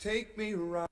Take me right.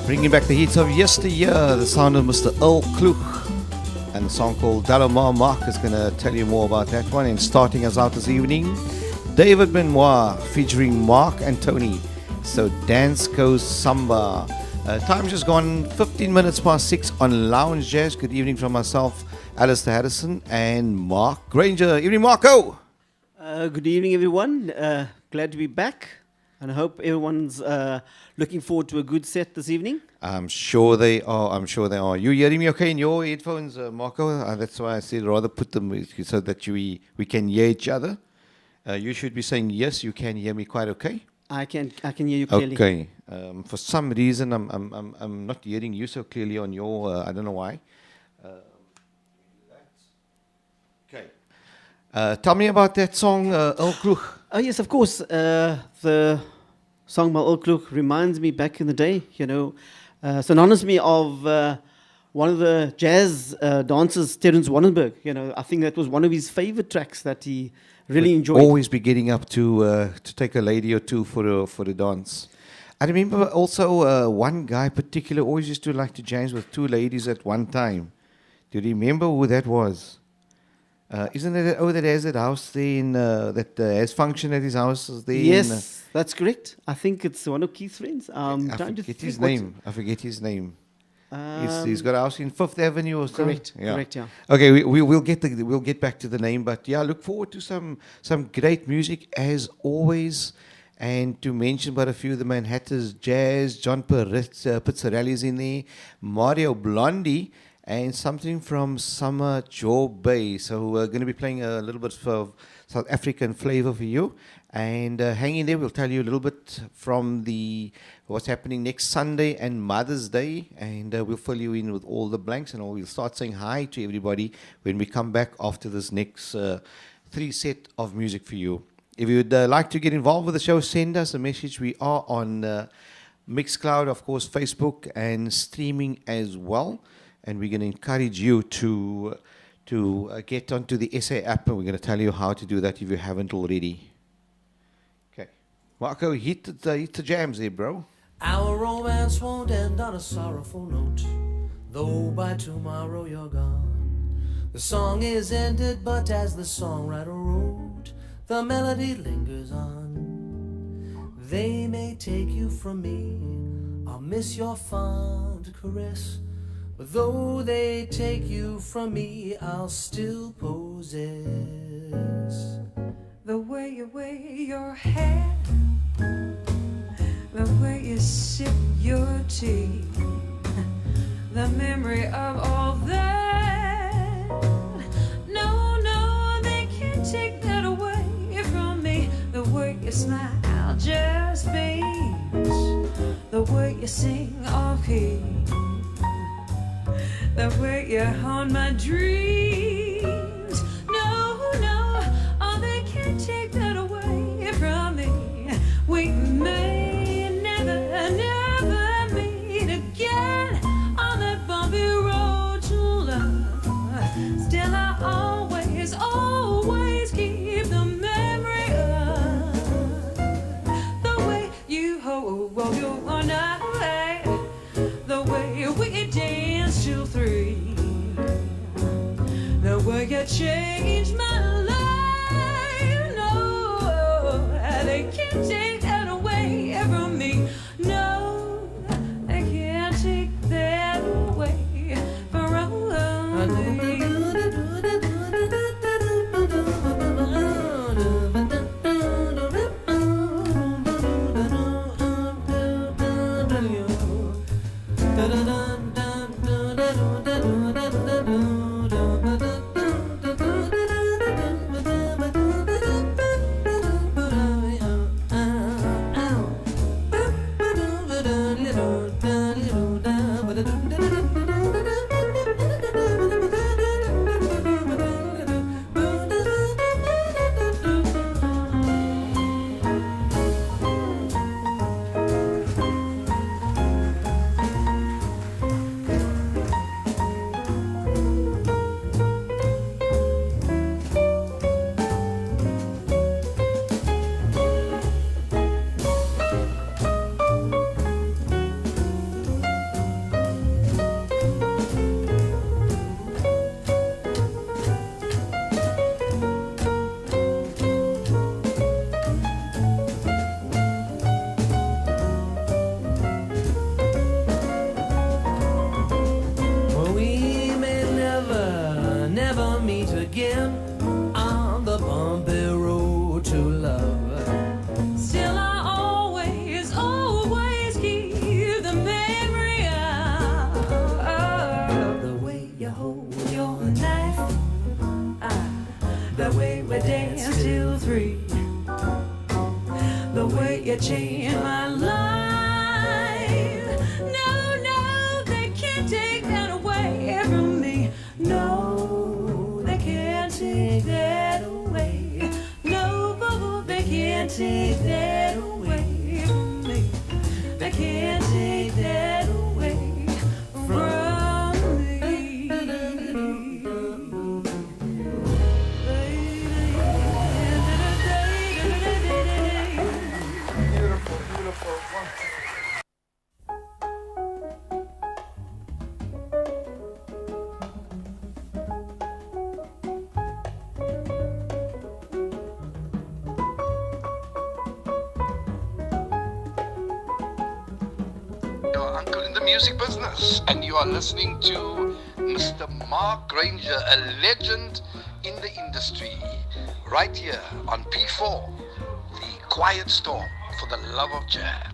Bringing back the hits of yesteryear, the sound of Mr. Earl Kloek and the song called Dalomar. Marc is going to tell you more about that one. And starting us out this evening, David Benoit featuring Marc and Tony. So Dance Goes Samba. Time just gone 15 minutes past 6 on Lounge Jazz. Good evening from myself, Alistair Harrison, and Marc Grainger. Evening, Marco. Good evening, everyone. Glad to be back. And I hope everyone's looking forward to a good set this evening. I'm sure they are. You hearing me okay in your headphones, Marco? That's why I said rather put them so that we can hear each other. You should be saying yes. You can hear me quite okay. I can hear you clearly. Okay. For some reason, I'm not hearing you so clearly on your. I don't know why. Okay. Tell me about that song, El Klug. Oh, yes, of course. The song by Ulkluk reminds me back in the day, synonymous me of one of the jazz dancers, Terence Wannenberg. I think that was one of his favorite tracks that he really enjoyed. Always be getting up to take a lady or two for the dance. I remember also one guy particular always used to like to jam with two ladies at one time. Do you remember who that was? Isn't it that has that house there in that has function at his house there? Yes, that's correct. I think it's one of Keith's friends. I forget his name. He's got a house in Fifth Avenue or something. Correct, yeah. Okay, we'll get back to the name, but yeah, look forward to some great music as always. And to mention but a few of the Manhattan's Jazz, John Pizzarelli's in there, Mario Blondie, and something from Summer Joe Bay. So we're going to be playing a little bit of South African flavor for you. And hang in there, we'll tell you a little bit from what's happening next Sunday and Mother's Day. And we'll fill you in with all the blanks. And we'll start saying hi to everybody when we come back after this next 3 set of music for you. If you'd like to get involved with the show, send us a message. We are on Mixcloud, of course, Facebook, and streaming as well. And we're going to encourage you to get onto the SA app, and we're going to tell you how to do that if you haven't already. Okay. Marco, hit the jams there, bro. Our romance won't end on a sorrowful note, though by tomorrow you're gone. The song is ended, but as the songwriter wrote, the melody lingers on. They may take you from me, I'll miss your fond caress, but though they take you from me, I'll still possess the way you wear your hair, the way you sip your tea, the memory of all that. No, they can't take that away from me. The way you smile just beams, the way you sing off key, the way you haunt my dreams. No, oh, they can't take that away from me. We may never meet again on that bumpy road to love. Still, I always keep the memory of the way you hold your night, the way we dance till 3, the way you changed my life. No, they can't take that away from me. No, they can't take that away from me. Take music business, and you are listening to Mr. Marc Grainger, a legend in the industry, right here on P4, the quiet storm for the love of jazz.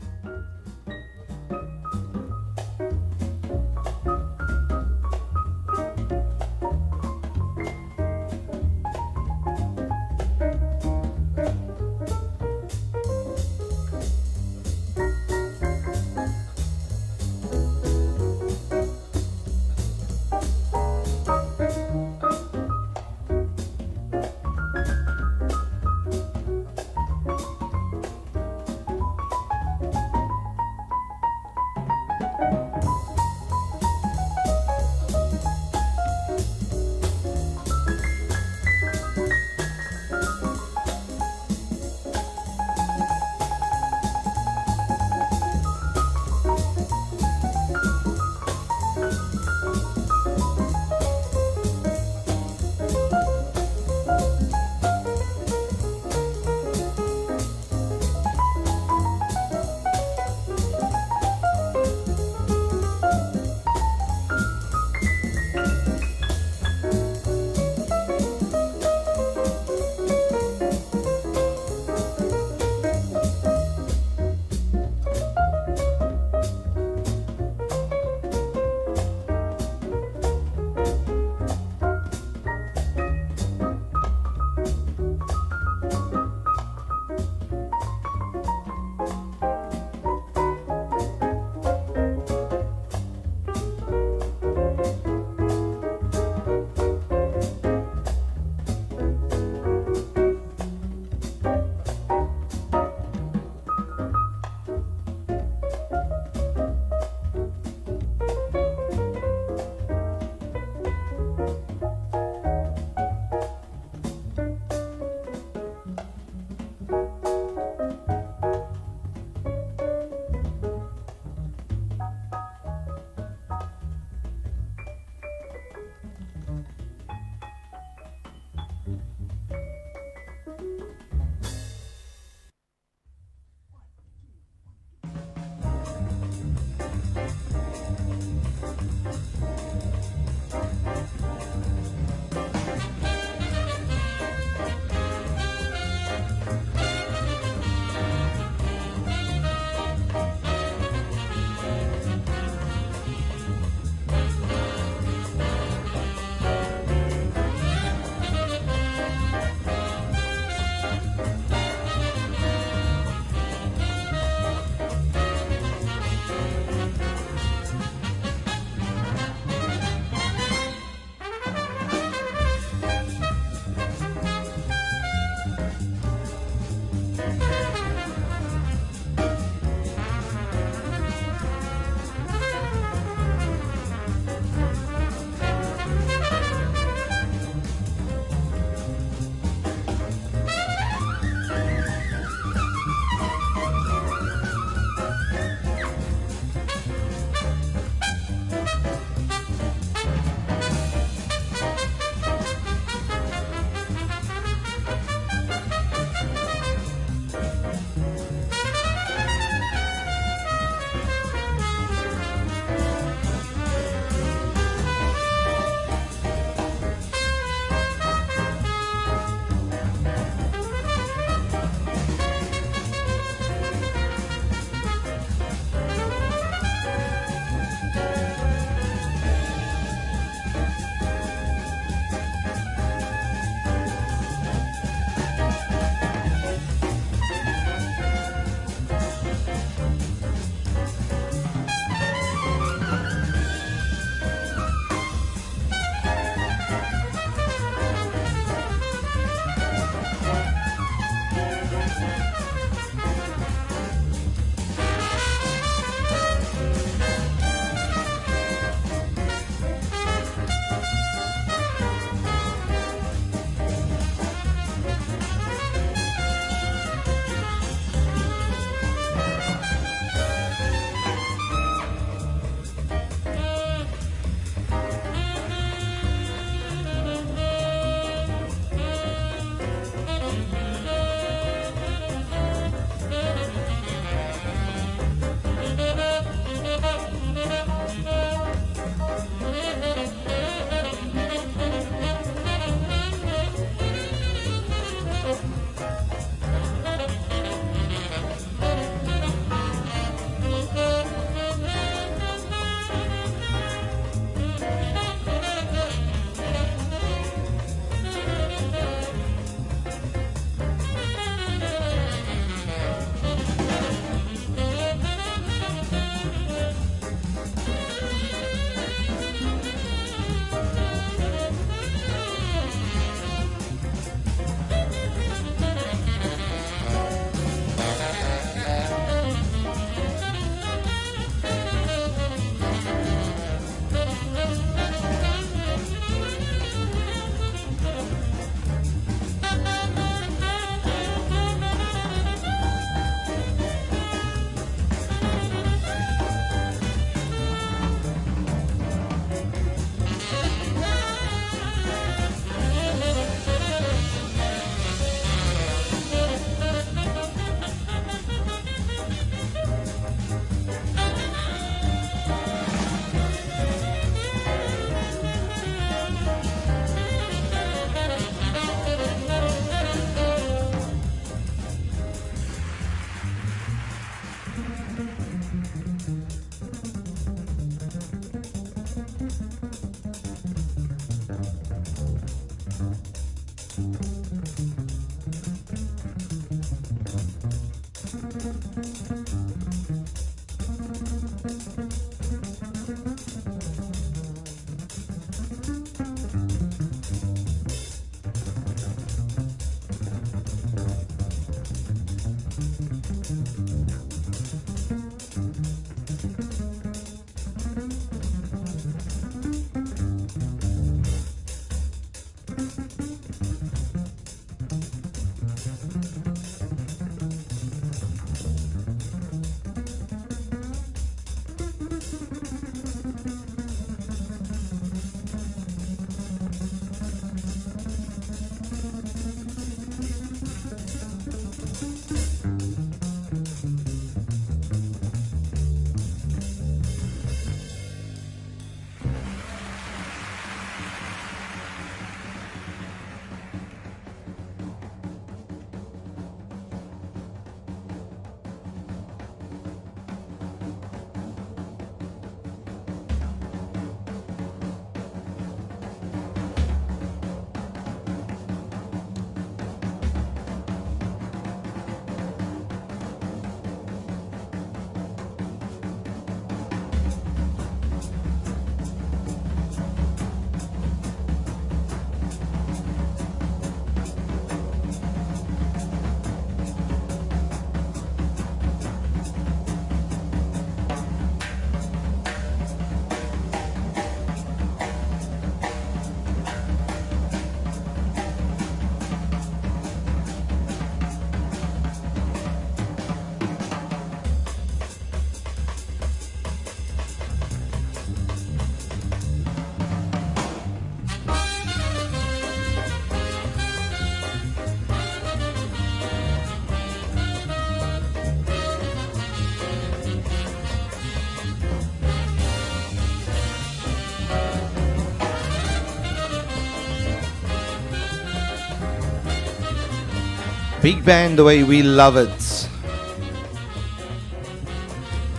Big band the way we love it.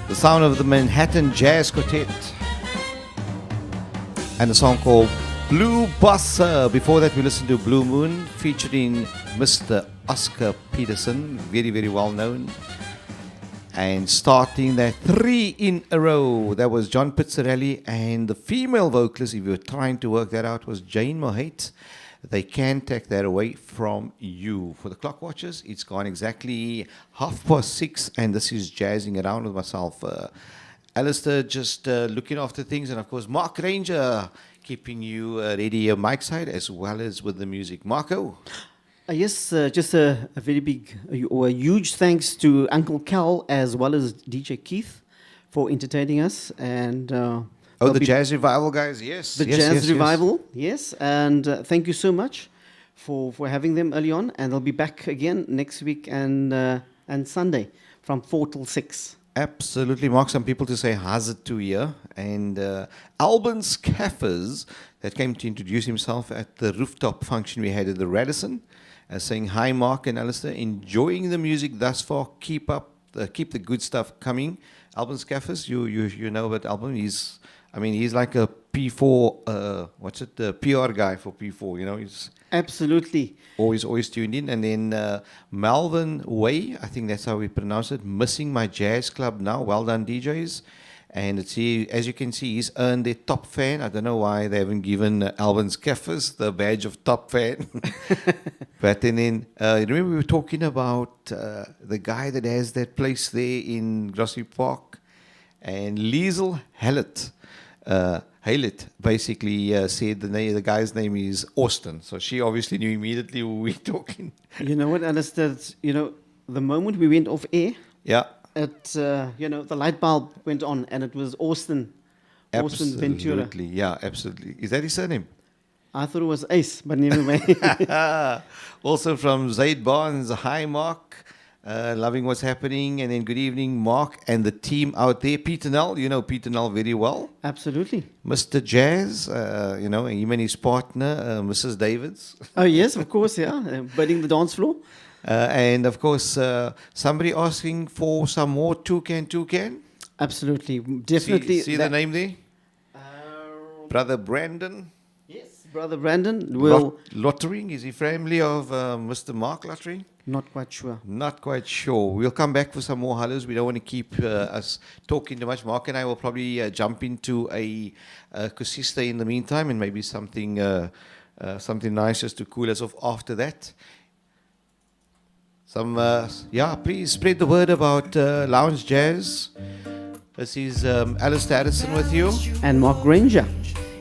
The sound of the Manhattan Jazz Quartet. And a song called Blue Bossa. Before that we listened to Blue Moon featuring Mr. Oscar Peterson, very, very well known. And starting that 3 in a row, that was John Pizzarelli, and the female vocalist, if you were trying to work that out, was Jane Mohate. They can take that away from you. For the clock watchers, it's gone exactly 6:30, and this is Jazzing Around with myself. Alistair just looking after things, and of course Marc Grainger keeping you ready at mic side as well as with the music. Marco? Yes, just a very big or a huge thanks to Uncle Cal as well as DJ Keith for entertaining us. And the Jazz Revival guys, yes. The yes, Jazz yes, Revival, yes. And thank you so much for having them early on. And they'll be back again next week and Sunday from 4 till 6. Absolutely, Mark. Some people to say hazard to here. And Alban Scaffers that came to introduce himself at the rooftop function we had at the Radisson. Saying hi, Mark and Alistair. Enjoying the music thus far. Keep the good stuff coming. Alban Scaffers, you know about Alban. He's like a P4. The PR guy for P4. You know, he's absolutely always tuned in. And then Melvin Way, I think that's how we pronounce it. Missing my jazz club now. Well done, DJs. And as you can see, he's earned their top fan. I don't know why they haven't given Alban Scaffers the badge of top fan. But then, remember we were talking about the guy that has that place there in Grassy Park? And Liesel Haylett basically said the guy's name is Austin. So she obviously knew immediately who we were talking. You know what, Alistair? The moment we went off air, yeah. The light bulb went on, and it was Austin Ventura. Absolutely, yeah, absolutely. Is that his surname? I thought it was Ace, but anyway. Also from Zaid Barnes, hi Mark, loving what's happening, and then good evening Mark and the team out there. Peter Null, you know Peter Null very well. Absolutely. Mr. Jazz, him and his partner, Mrs. Davids. Oh yes, of course, yeah, burning the dance floor. And of course, somebody asking for some more Toucan. Absolutely, definitely. See the name there? Brother Brandon. Yes, Brother Brandon. Will Lottering, is he family of Mr. Mark Lottering? Not quite sure. Not quite sure. We'll come back for some more hellos. We don't want to keep us talking too much. Mark and I will probably jump into a Kusista in the meantime, and maybe something nice just to cool us off after that. Please spread the word about Lounge Jazz. This is Alistair Addison with you. And Marc Grainger.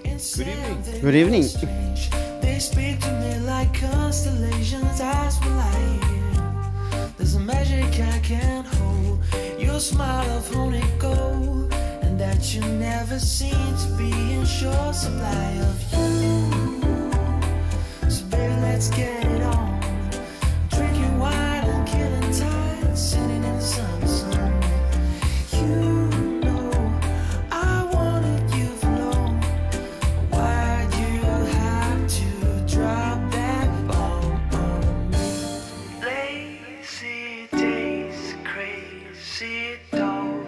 Good evening. Good evening. They speak to me like constellations, eyes will I hear. There's a magic I can't hold. Your smile of honey gold, and that you never seem to be in short supply of you. So baby, let's get it on. Drinking wine and killing time, sitting in the sun. You know I wanted you for long. Why'd you have to drop that bomb on me? Lazy days, crazy dog.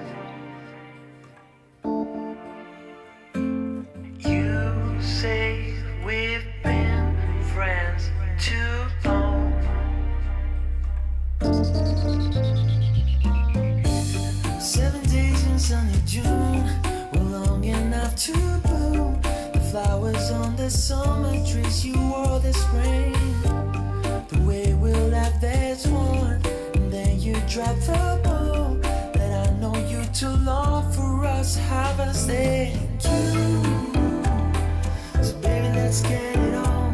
You say we've been friends too long. 7 days in sunny June were long enough to bloom. The flowers on the summer trees you wore this spring. The way we left that's one, and then you dropped the ball. That I know you too long for us to have a stay. So baby, let's get it on.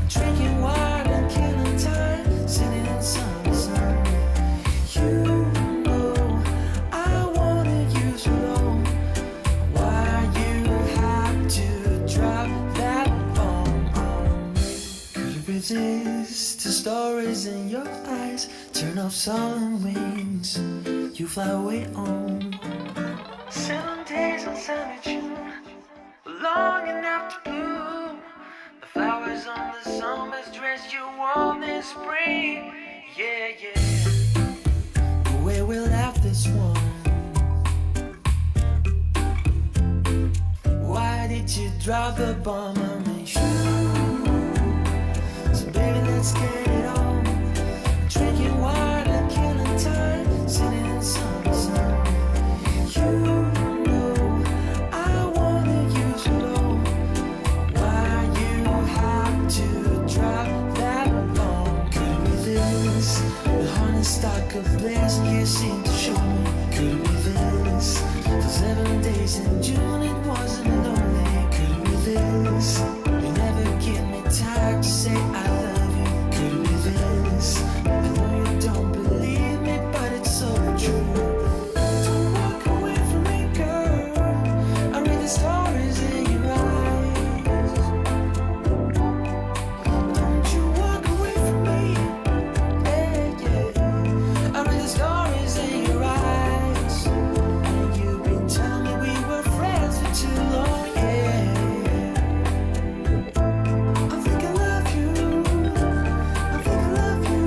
Drinking wine and killing time, sitting in the sun. You know I wanted you so long. Why you have to drop that bomb on me? Could it resist the stories in your eyes? Turn off sullen wings, you fly away on. 7 days on sunny June, long enough to bloom. The flowers on the summer's dress you wore this spring. Yeah, yeah. Where we'll have this one. Why did you drop the bomb on me? So baby, let's get it on. Drinking water, killing time, sitting in the sun. You know I wanna use it all. Why you have to drop that bomb? Could it be this? The honest stock of bliss you seem to show me. Could it be this? For 7 days in June it wasn't lonely. Could it be this? You never give me time to say I love you. Could it be this? I know you don't believe me, but it's so true. Don't walk away from me, girl. I read the stories in your eyes. Don't you walk away from me. Yeah, yeah. I read the stories in your eyes. And you've been telling me we were friends for too long, yeah. I think I love you. I think I love you.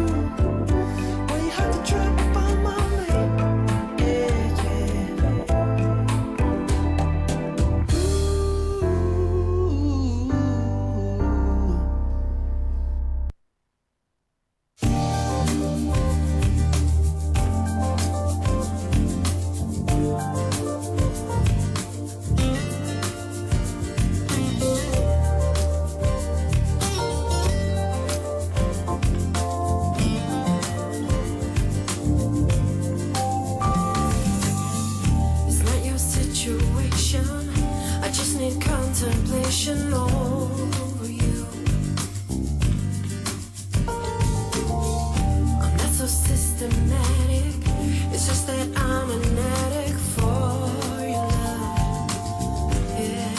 When you had to drop a bomb on me. Yeah, yeah. It's not your situation. I just need contemplation over you. I'm not so systematic. It's just that I'm an addict for your love. Yeah.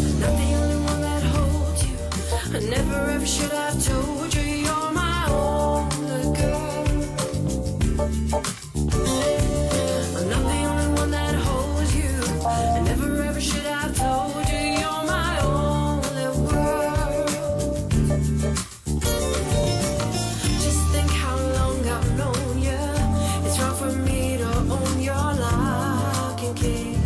I'm not the only one that holds you. I never ever should have told you you're my only girl. I'm not the only one that holds you. I never ever should have told you you're my only world. Just think how long I've known you. It's wrong for me to own your lock and key.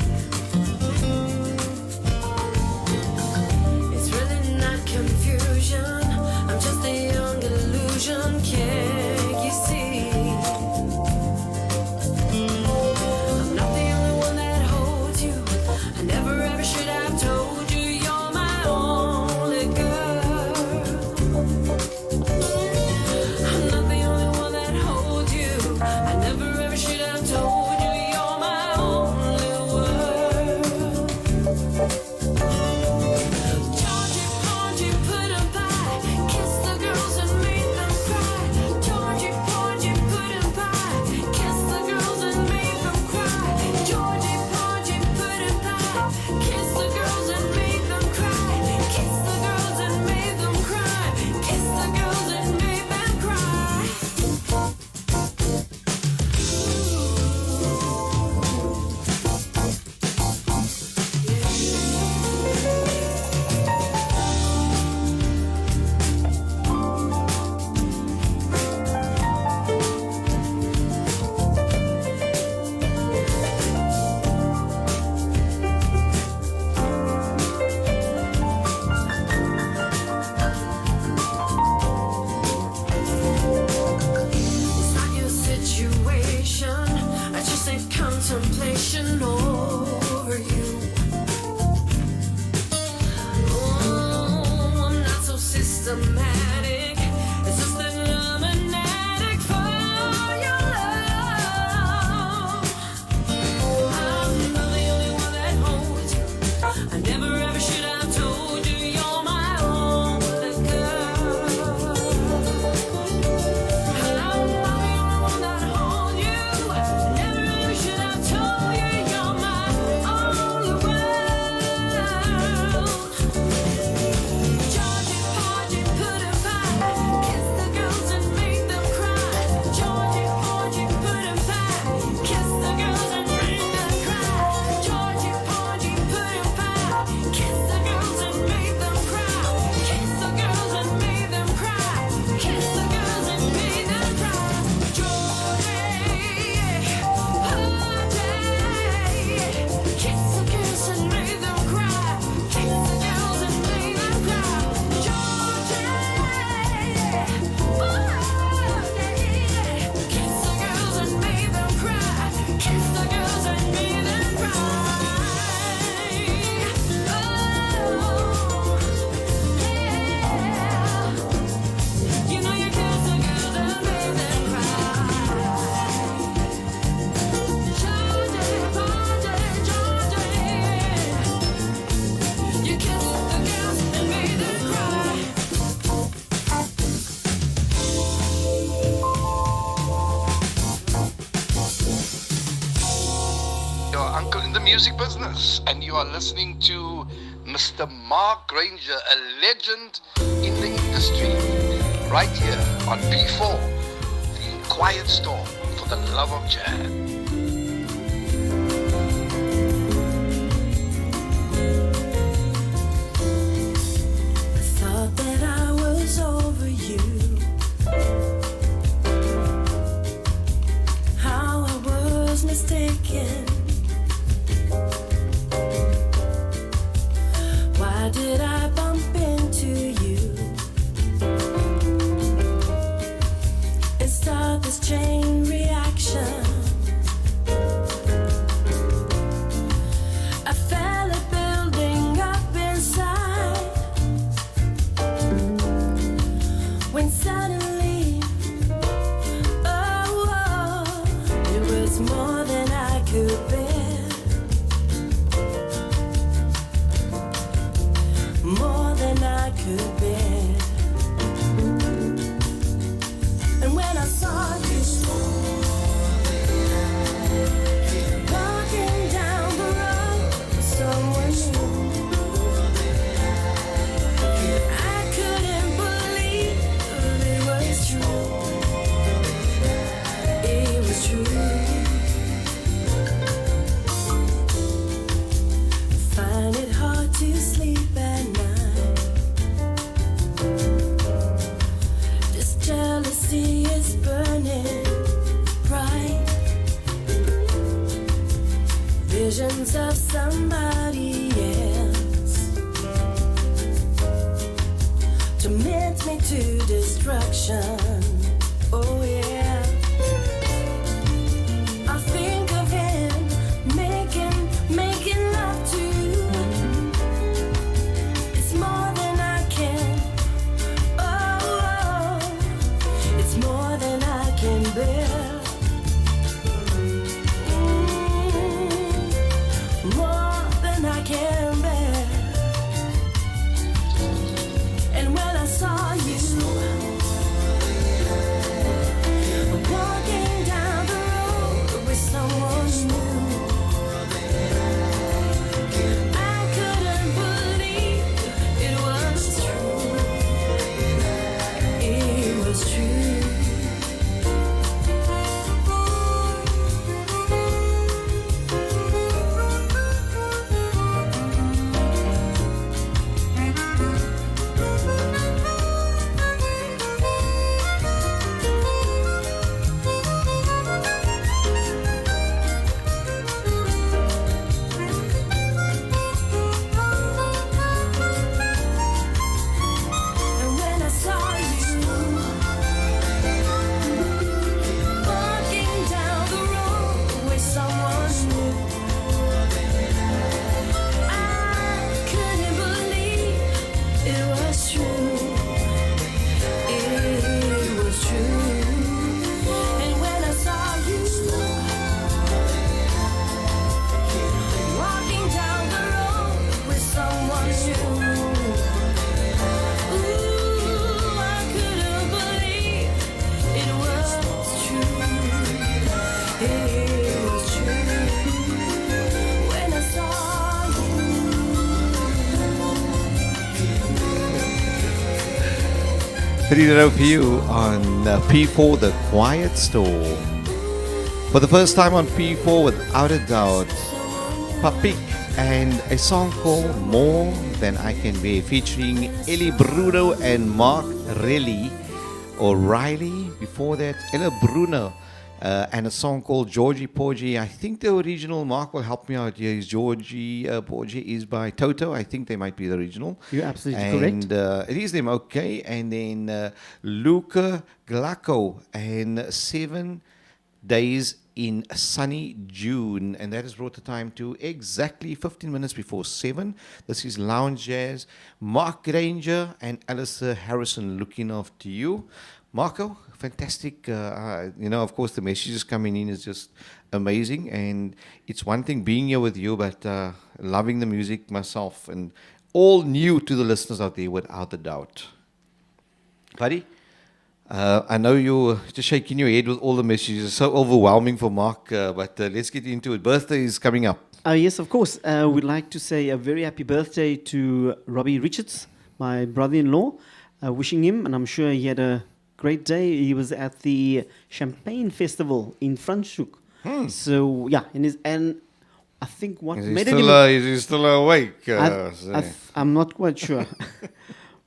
It's really not confusion. I'm just the music business, and you are listening to Mr. Marc Grainger, a legend in the industry, right here on P4, the quiet storm for the love of jazz. Thought that I was over you. How I was mistaken. Why did I bump into you and start this chain reaction? I felt it building up inside when suddenly, oh, it was more than I could bear, more than I could bear. And when I saw you walking down the road with someone new, I couldn't believe it was true. It was true. Find it hard to sleep at night. This jealousy is burning bright. Visions of somebody else torment me to destruction. Oh yeah. I think of him making love to you. It's more than I can. Oh, it's more than I can bear. More than I can bear. And when I saw you walking down the road with someone new, I couldn't believe it was true. It was true. And when I saw you walking down the road with someone new, I couldn't believe it was true. It was true. And when I saw you walking down the road with someone new, ooh, I couldn't believe it was true. It was true. When I saw Three in a row for you on P4, the quiet storm. For the first time on P4, without a doubt, Papik and a song called More Than I Can Bear, featuring Ellie Bruno and Marc Relly or Riley. Before that, Ella Bruno and a song called Georgie Porgy. I think the original, Mark will help me out here, is Georgie Porgy is by Toto. I think they might be the original. You're absolutely and, correct. it is them, okay. And then Luca Glacco and 7 Days in Sunny June. And that has brought the time to exactly 15 minutes before 7. This is Lounge Jazz. Marc Grainger and Alistair Harrison looking after you. Marco, fantastic. Of course, the messages coming in is just amazing. And it's one thing being here with you, but loving the music myself. And all new to the listeners out there, without a doubt. Buddy, I know you're just shaking your head with all the messages. It's so overwhelming for Mark, but let's get into it. Birthday is coming up. Yes, of course. We'd like to say a very happy birthday to Robbie Richards, my brother-in-law. Wishing him, and I'm sure he had a great day. He was at the Champagne Festival in Franschhoek. So yeah, and I think what Is he made still, him. is he still awake? I'm not quite sure,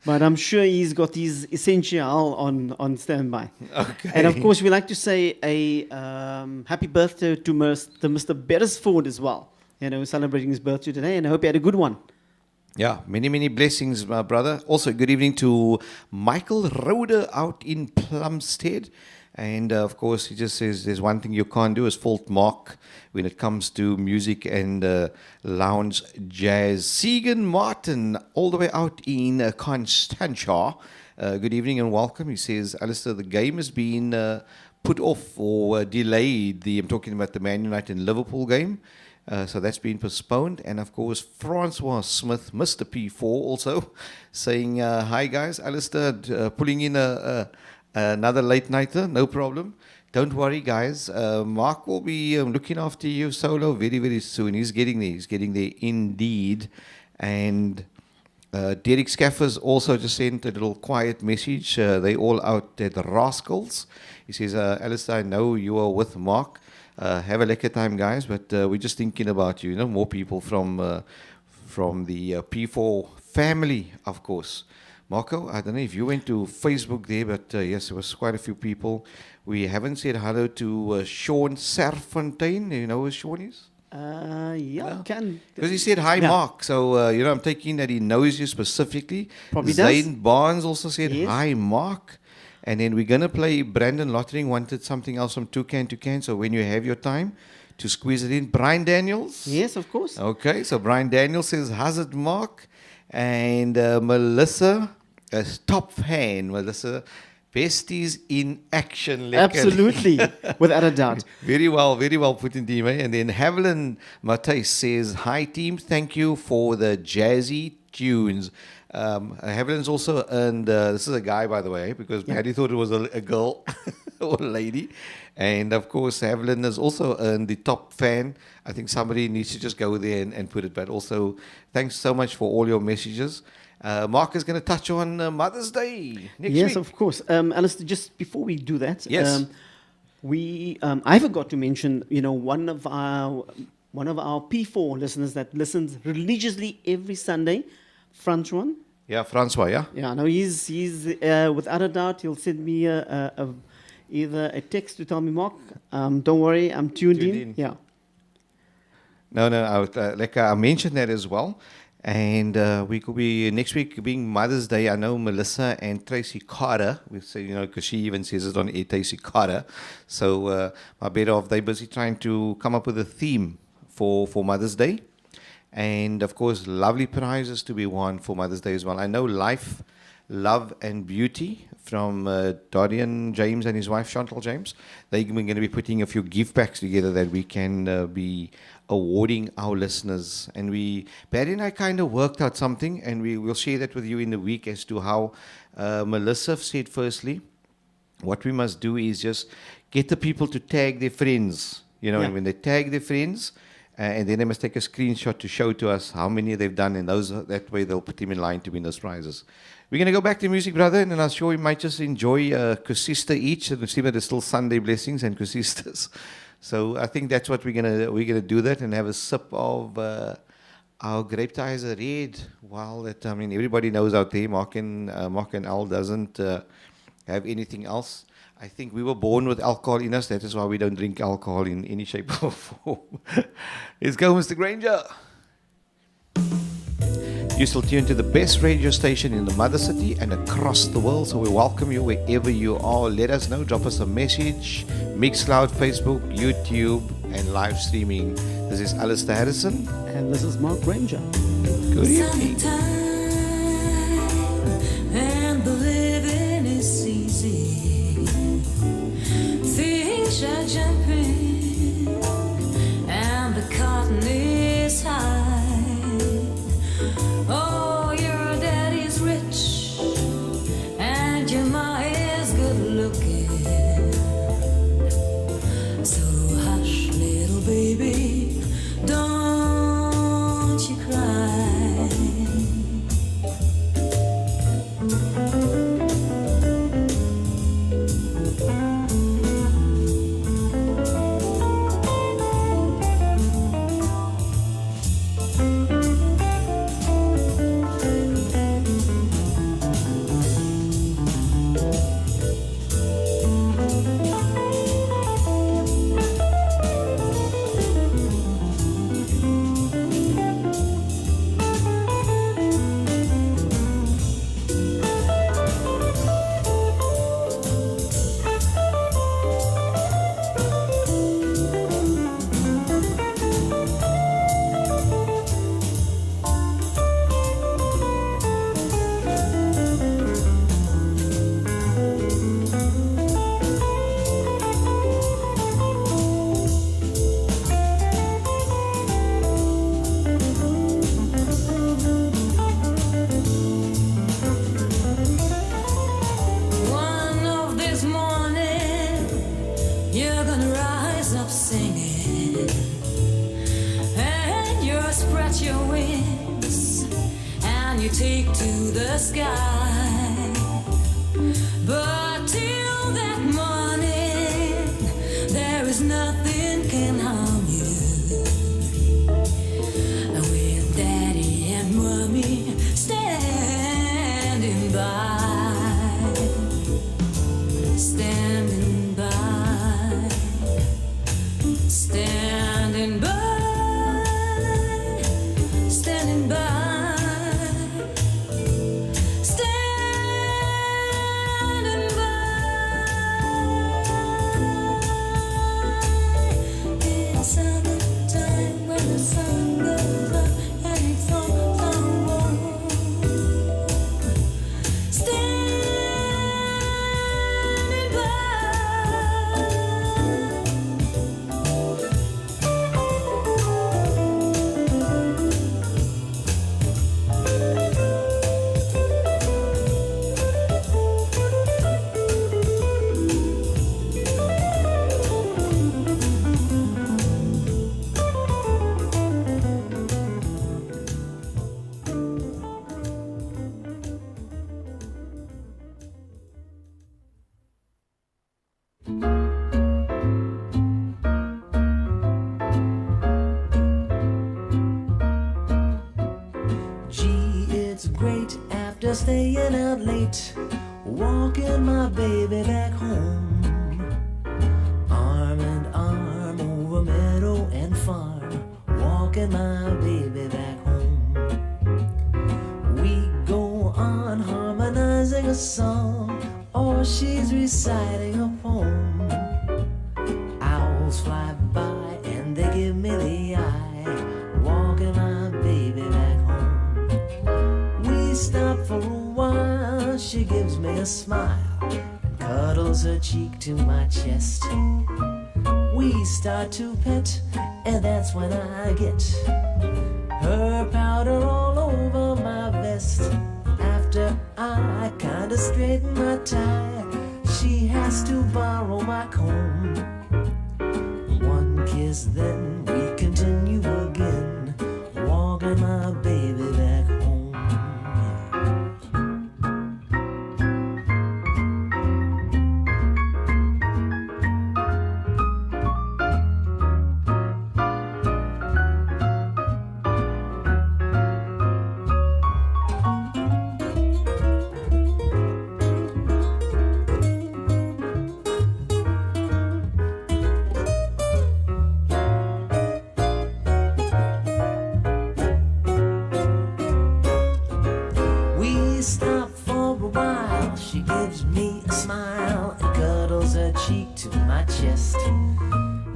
but I'm sure he's got his essential on standby. Okay. And of course, we like to say a happy birthday to Mr. Beresford as well. Celebrating his birthday today, and I hope he had a good one. Yeah, many, many blessings, my brother. Also, good evening to Michael Roder out in Plumstead. And of course, he just says there's one thing you can't do is fault Mark when it comes to music and lounge jazz. Segan Martin, all the way out in Constantia. Good evening and welcome. He says, Alistair, the game has been put off or delayed. I'm talking about the Man United and Liverpool game. So that's been postponed. And of course, Francois Smith, Mr. Pfore, also saying, hi guys, Alistair, pulling in another late nighter, no problem. Don't worry, guys. Marc will be looking after you solo very, very soon. He's getting there indeed. And Derek Scaffers also just sent a little quiet message. They all out at the Rascals. He says, Alistair, I know you are with Marc. Have a lekker time, guys, but we're just thinking about you. More people from the P4 family, of course. Marco, I don't know if you went to Facebook there, but yes, there was quite a few people. We haven't said hello to Sean Serfontaine. You know who Sean is? Yeah, can. Because he said hi, Yeah. Mark. So, I'm taking that he knows you specifically. Probably Zane does. Barnes also said Yes. hi, Mark. And then we're going to play Brandon Lottering wanted something else from Toucan. So when you have your time to squeeze it in. Brian Daniels. Yes, of course. Okay, so Brian Daniels says, how's it, Mark? And Melissa, a top fan. Melissa, besties in action. Lekker. Absolutely, without a doubt. Very well put in, team. And then Haviland Matthijs says, hi, team. Thank you for the jazzy tunes. Haviland's also earned, this is a guy, by the way, because Maddie thought it was a girl or a lady. And of course, Haviland has also earned the top fan. I think somebody needs to just go there and put it. But also, thanks so much for all your messages. Mark is going to touch on Mother's Day next week. Yes, of course. Alistair, just before we do that, Yes. I forgot to mention, one of our P4 listeners that listens religiously every Sunday, Francois. Yeah, Francois, yeah? Yeah, no, he's without a doubt, he'll send me either a text to tell me, Mark, don't worry, I'm tuned in. Yeah. No, I mentioned that as well. And we could be next week being Mother's Day. I know Melissa and Tracy Carter. We say, because she even says it on air, Tracy Carter. So my better off, they're busy trying to come up with a theme for Mother's Day. And of course, lovely prizes to be won for Mother's Day as well. I know Life, Love and Beauty from Dorian James and his wife Chantal James. They're going to be putting a few gift packs together that we can be awarding our listeners. And Barry and I kind of worked out something, and we will share that with you in the week as to how Melissa said firstly, what we must do is just get the people to tag their friends. And when they tag their friends, and then they must take a screenshot to show to us how many they've done, and that way they'll put them in line to win those prizes. We're going to go back to music, brother, and then I'm sure we might just enjoy Kusista each, and see that there's still Sunday blessings and Kusistas. So I think that's what we're gonna do that and have a sip of our grape Tizer red. While everybody knows out there, Mark and Al doesn't have anything else. I think we were born with alcohol in us. That is why we don't drink alcohol in any shape or form. Let's go, Mr. Grainger. You're still tuned to the best radio station in the mother city and across the world. So we welcome you wherever you are. Let us know. Drop us a message. Mixcloud, Facebook, YouTube, and live streaming. This is Alistair Harrison. And this is Marc Grainger. Good evening. And the living is easy. Fish are jumping, and the cotton is high. Oh, your daddy's rich, and your ma is good looking. So hush, little baby, don't we take to the sky. But till that morning, there is nothing can harm you. With Daddy and Mommy standing by, standing by, standing by, standing by. Staying out late, walking my baby back home. Arm in arm over meadow and farm, walking my baby back home. We go on harmonizing a song, or she's reciting a poem. Owls fly by and they give me the eye, walking my baby back home. We stop for a while, she gives me a smile and cuddles her cheek to my chest. We start to pet, and that's when I get her powder all over my vest. After I kinda straighten my tie, she has to borrow my comb. One kiss, then we continue again, walking my baby back home.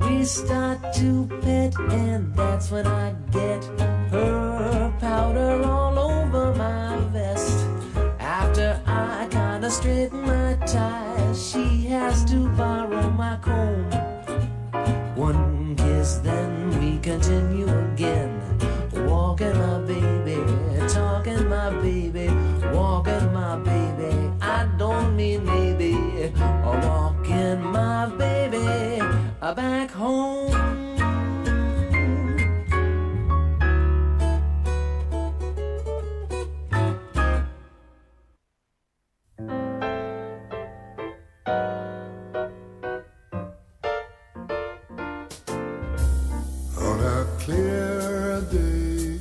We start to pet, and that's when I get her powder all over my vest. After I kinda straighten my tie, she has to borrow my comb. One kiss, then we continue again, walking my baby, talking my baby, walking my baby. I don't mean maybe, walking my baby back home. On a clear day,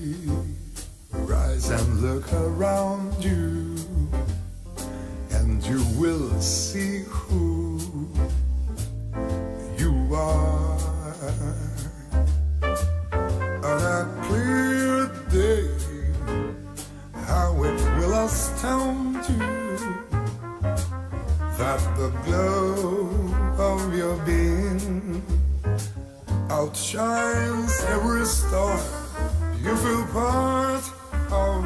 rise and look around you, and you will see who you are. On a clear day, how it will astound you that the glow of your being outshines every star. You feel part of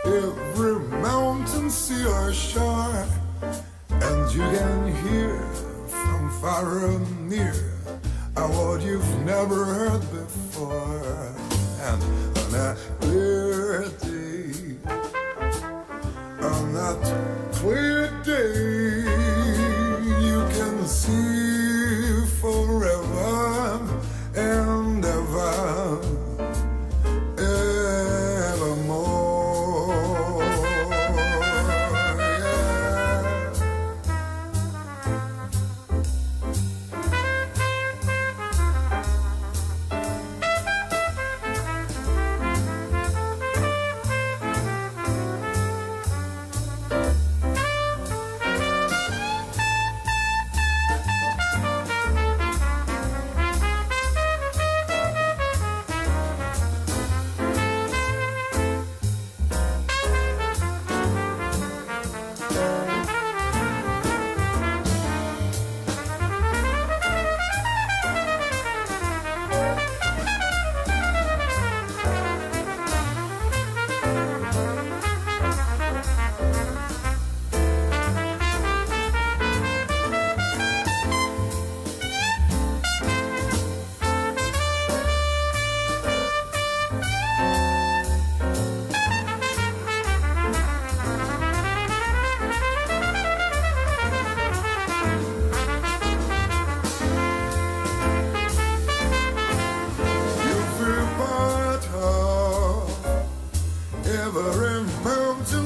every mountain, sea or shore, and you can hear from far and near a word you've never heard before. And on a clear day, on that clear day, you can see forever and ever, evermore.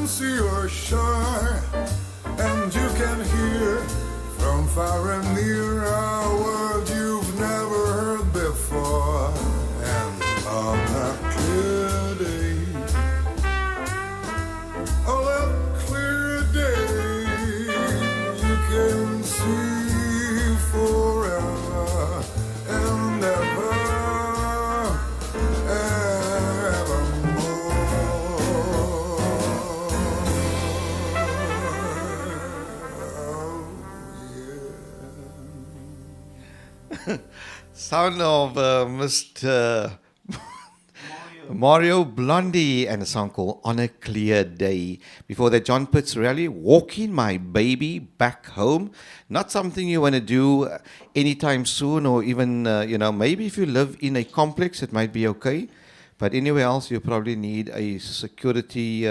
see or shore, and you can hear from far and near a word you've never heard before. And on a clear day, oh, a clear day, you can see forever and ever, Sound of Mr. Mario Blondie and a song called On a Clear Day. Before that, John Pitts really walking my baby back home. Not something you want to do anytime soon, or even, maybe if you live in a complex, it might be okay. But anywhere else, you probably need a security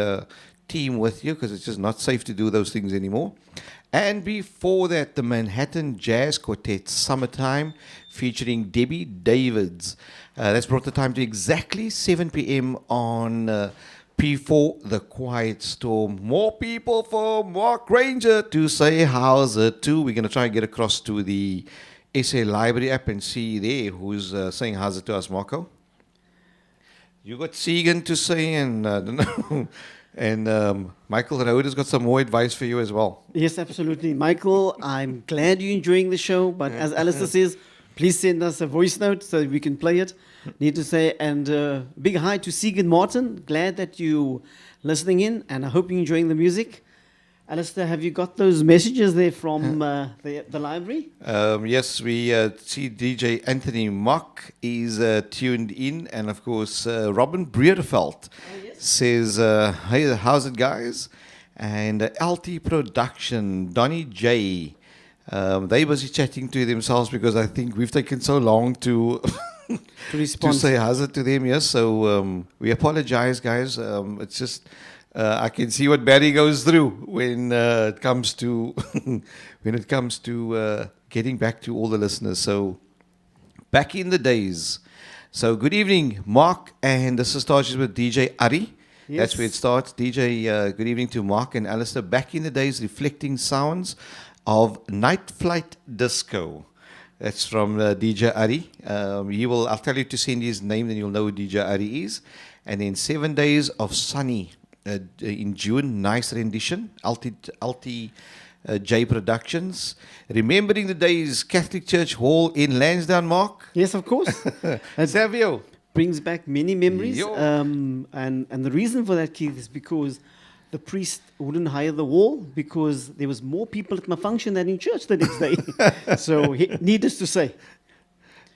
team with you, because it's just not safe to do those things anymore. And before that, the Manhattan Jazz Quartet Summertime featuring Debbie Davids. That's brought the time to exactly 7 p.m. on P4, The Quiet Storm. More people for Marc Grainger to say how's it too. We're going to try and get across to the SA Library app and see there who's saying how's it to us, Marco. You got Segan to say, and I don't know. And Michael Rhoda's got some more advice for you as well. Yes, absolutely. Michael, I'm glad you're enjoying the show, but as Alistair says, please send us a voice note so we can play it. Need to say, and big hi to Segan Martin. Glad that you listening in, and I hope you're enjoying the music. Alistair, have you got those messages there from the library? Yes, we see DJ Anthony Mock is tuned in, and of course Robin Breedeveld says, hey, how's it guys? And LT Production, Donnie J, they busy chatting to themselves because I think we've taken so long to respond. to say how's it to them. Yes, so we apologize, guys. It's just I can see what Barry goes through when it comes to getting back to all the listeners. So back in the days. So good evening, Mark, and this starts with DJ Ari. Yes. That's where it starts. DJ, good evening to Mark and Alistair. Back in the days, reflecting sounds of Night Flight Disco. That's from DJ Ari. I'll tell you to send his name, then you'll know who DJ Ari is. And then 7 Days of Sunny in June, nice rendition. Alti J Productions. Remembering the days, Catholic Church Hall in Lansdowne, Mark. Yes, of course. Savio. Brings back many memories. Yo. And the reason for that, Keith, is because the priest wouldn't hire the wall because there was more people at my function than in church the next day. So needless to say.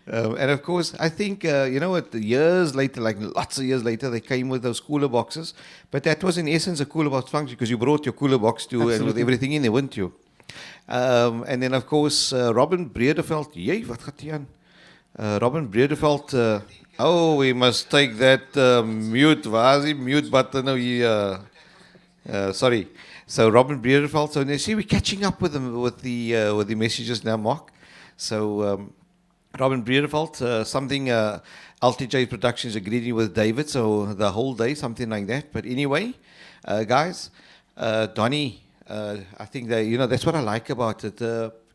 And of course, I think, years later, like lots of years later, they came with those cooler boxes. But that was in essence a cooler box function because you brought your cooler box to and with everything in there, weren't you? And then, of course, Robin Breedeveld. Yay, wat gaat die aan? Robin Breedeveld. We must take that mute. Waar is die mute button nou hier? Sorry. So Robin Breedeveld. So you see, we're catching up with them with the messages now, Mark. So Robin Breedeveld, something LTJ Productions agreed with David. So the whole day, something like that. But anyway, guys, Donnie, I think that that's what I like about it.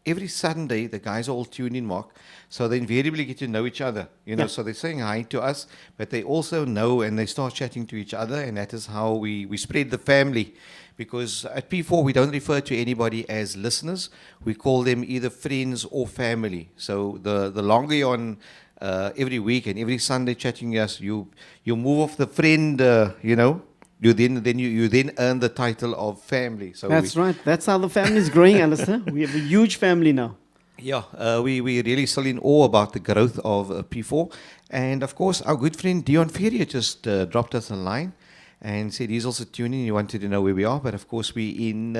Every Sunday, the guys are all tuned in, Mark. So they invariably get to know each other, So they're saying hi to us, but they also know and they start chatting to each other, and that is how we spread the family. Because at P4, we don't refer to anybody as listeners. We call them either friends or family. So the longer you're on every week and every Sunday chatting to us, you move off the friend, You then earn the title of family. So that's right. That's how the family is growing, Alistair. We have a huge family now. Yeah, we really still in awe about the growth of P4. And of course, our good friend Dion Ferrier just dropped us a line and said he's also tuning. He wanted to know where we are. But of course, we're in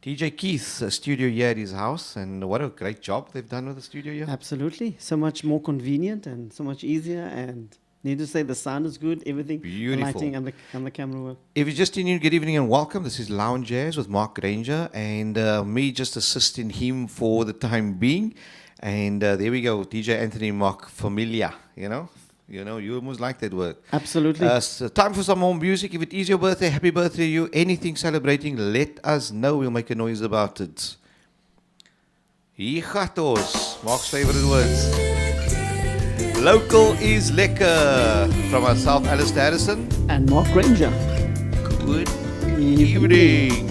DJ Keith's studio here at his house. And what a great job they've done with the studio here. Absolutely. So much more convenient and so much easier. And need to say the sound is good, everything, beautiful. The lighting and the camera work. If you're just tuning in, good evening and welcome. This is Lounge Jazz with Marc Grainger and me just assisting him for the time being. And there we go, DJ Anthony Mock, familiar, You know, you almost like that word. Absolutely. So time for some more music. If it is your birthday, happy birthday to you. Anything celebrating, let us know. We'll make a noise about it. Hier gaat ons. Mark's favorite words. Local is lekker. From ourselves, Alistair Harrison. And Marc Grainger. Good evening.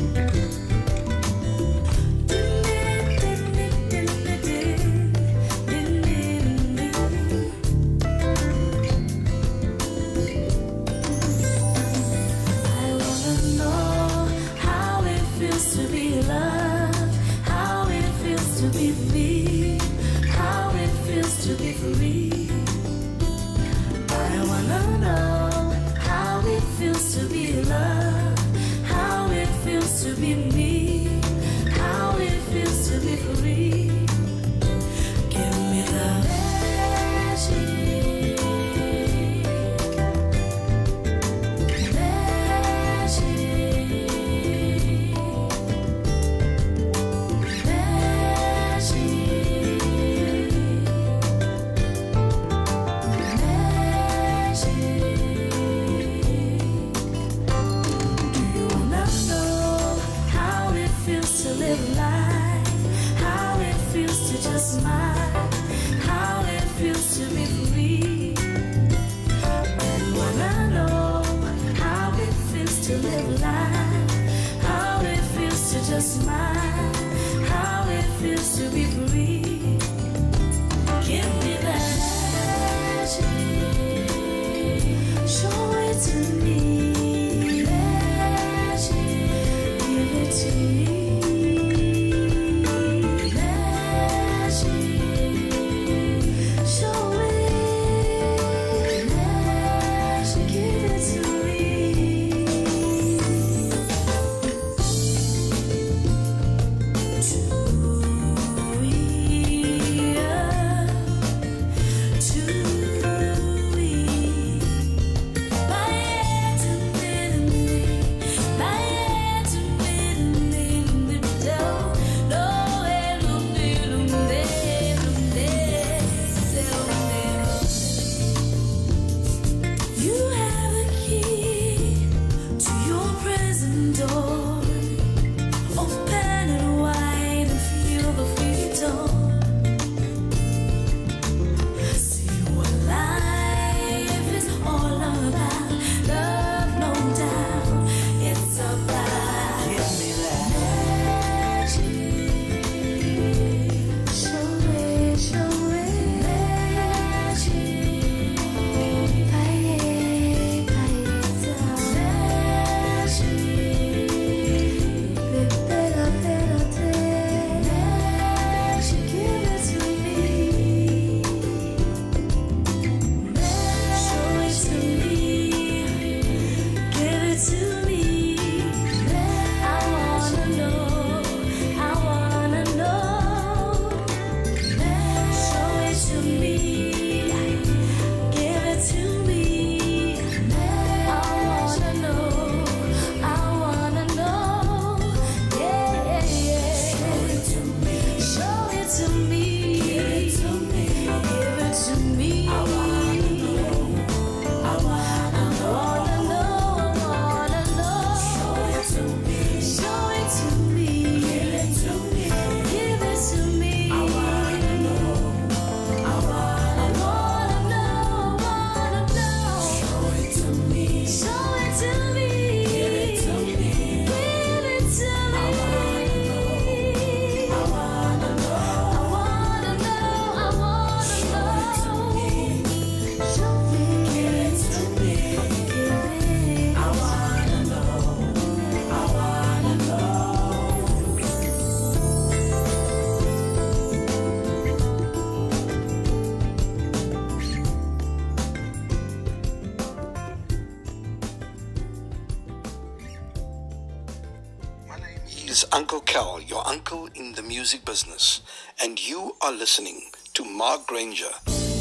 Is Uncle Cal, your uncle in the music business, and you are listening to Marc Grainger,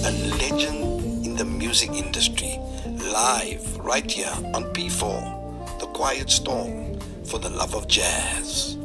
a legend in the music industry, live right here on P4, The Quiet Storm, for the love of jazz.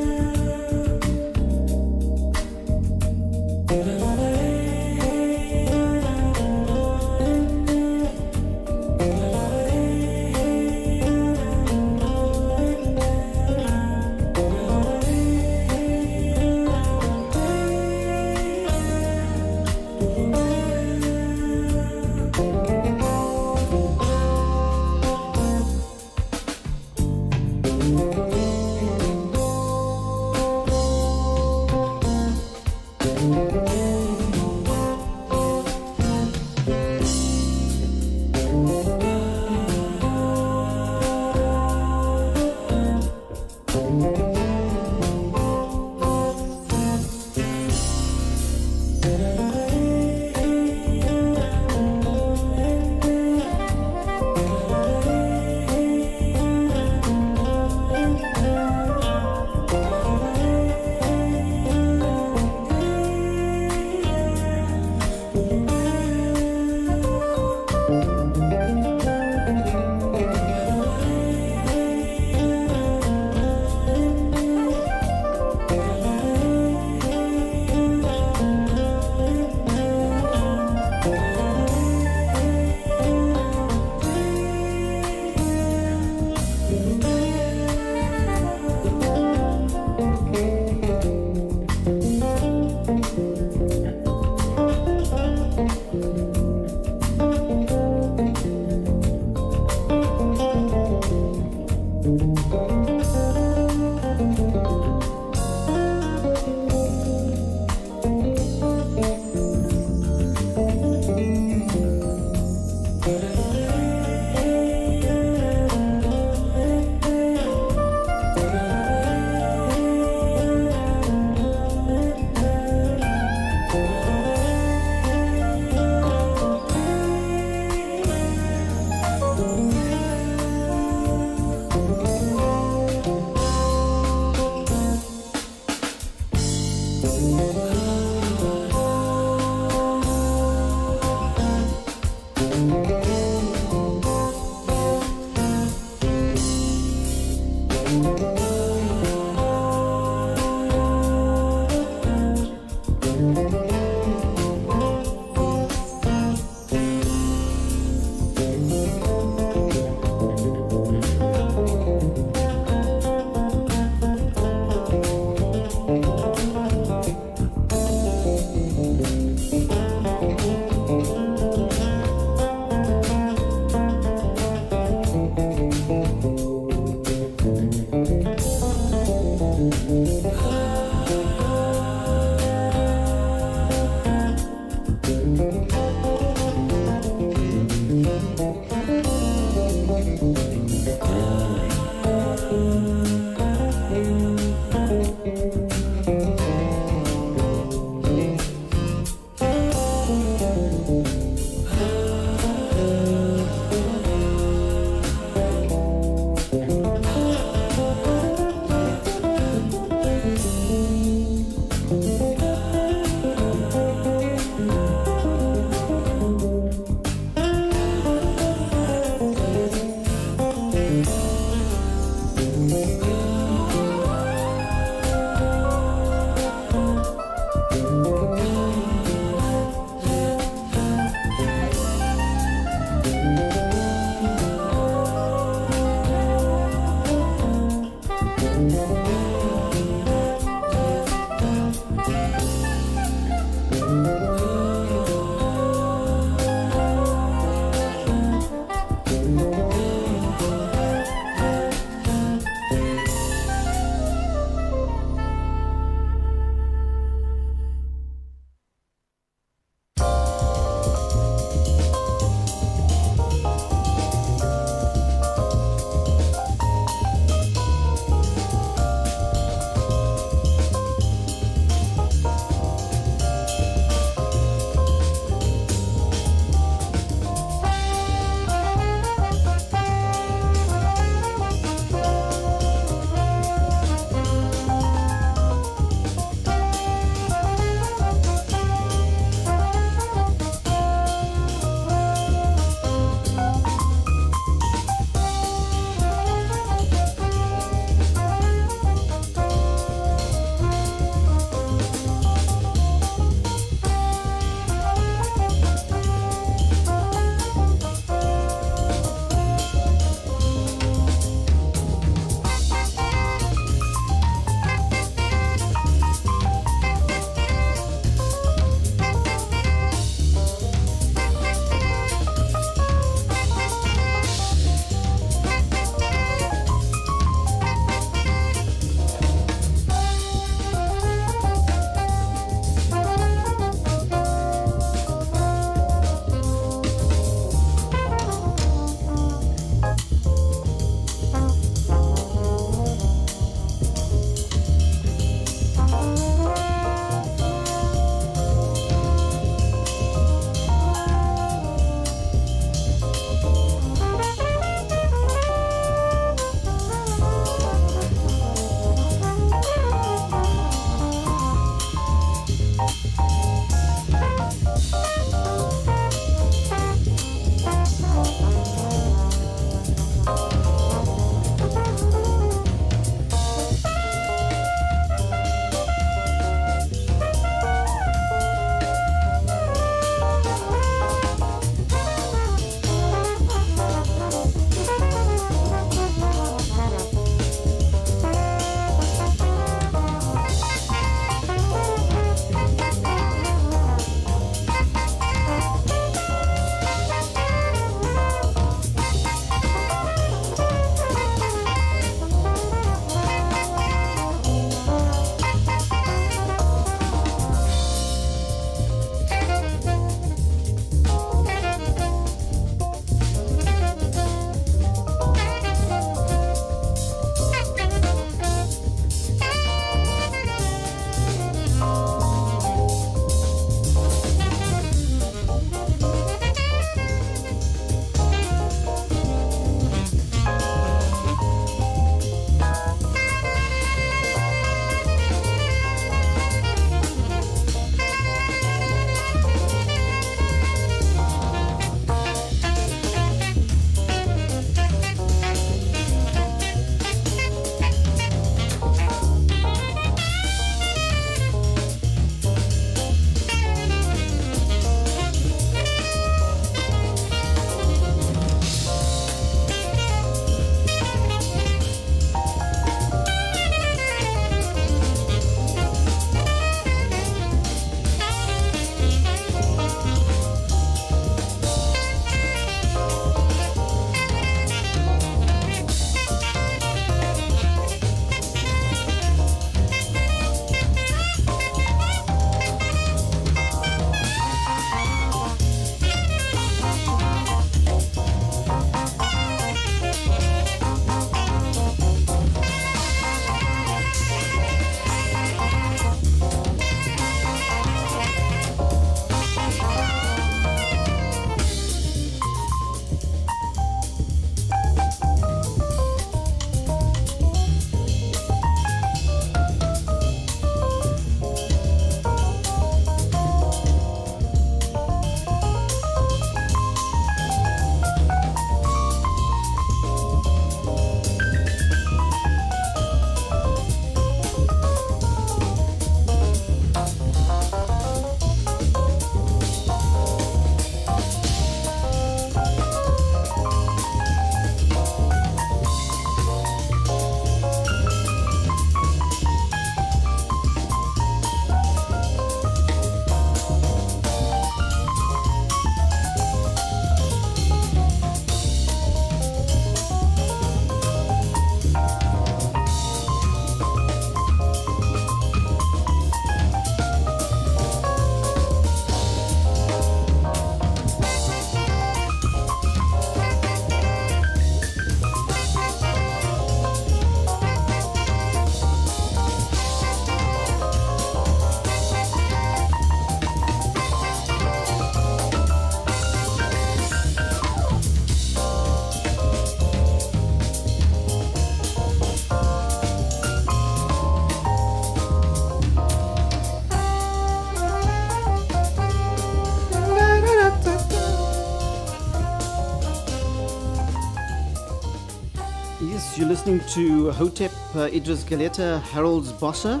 Yes, you're listening to Hotep Idris Galeta, Harold's Bossa.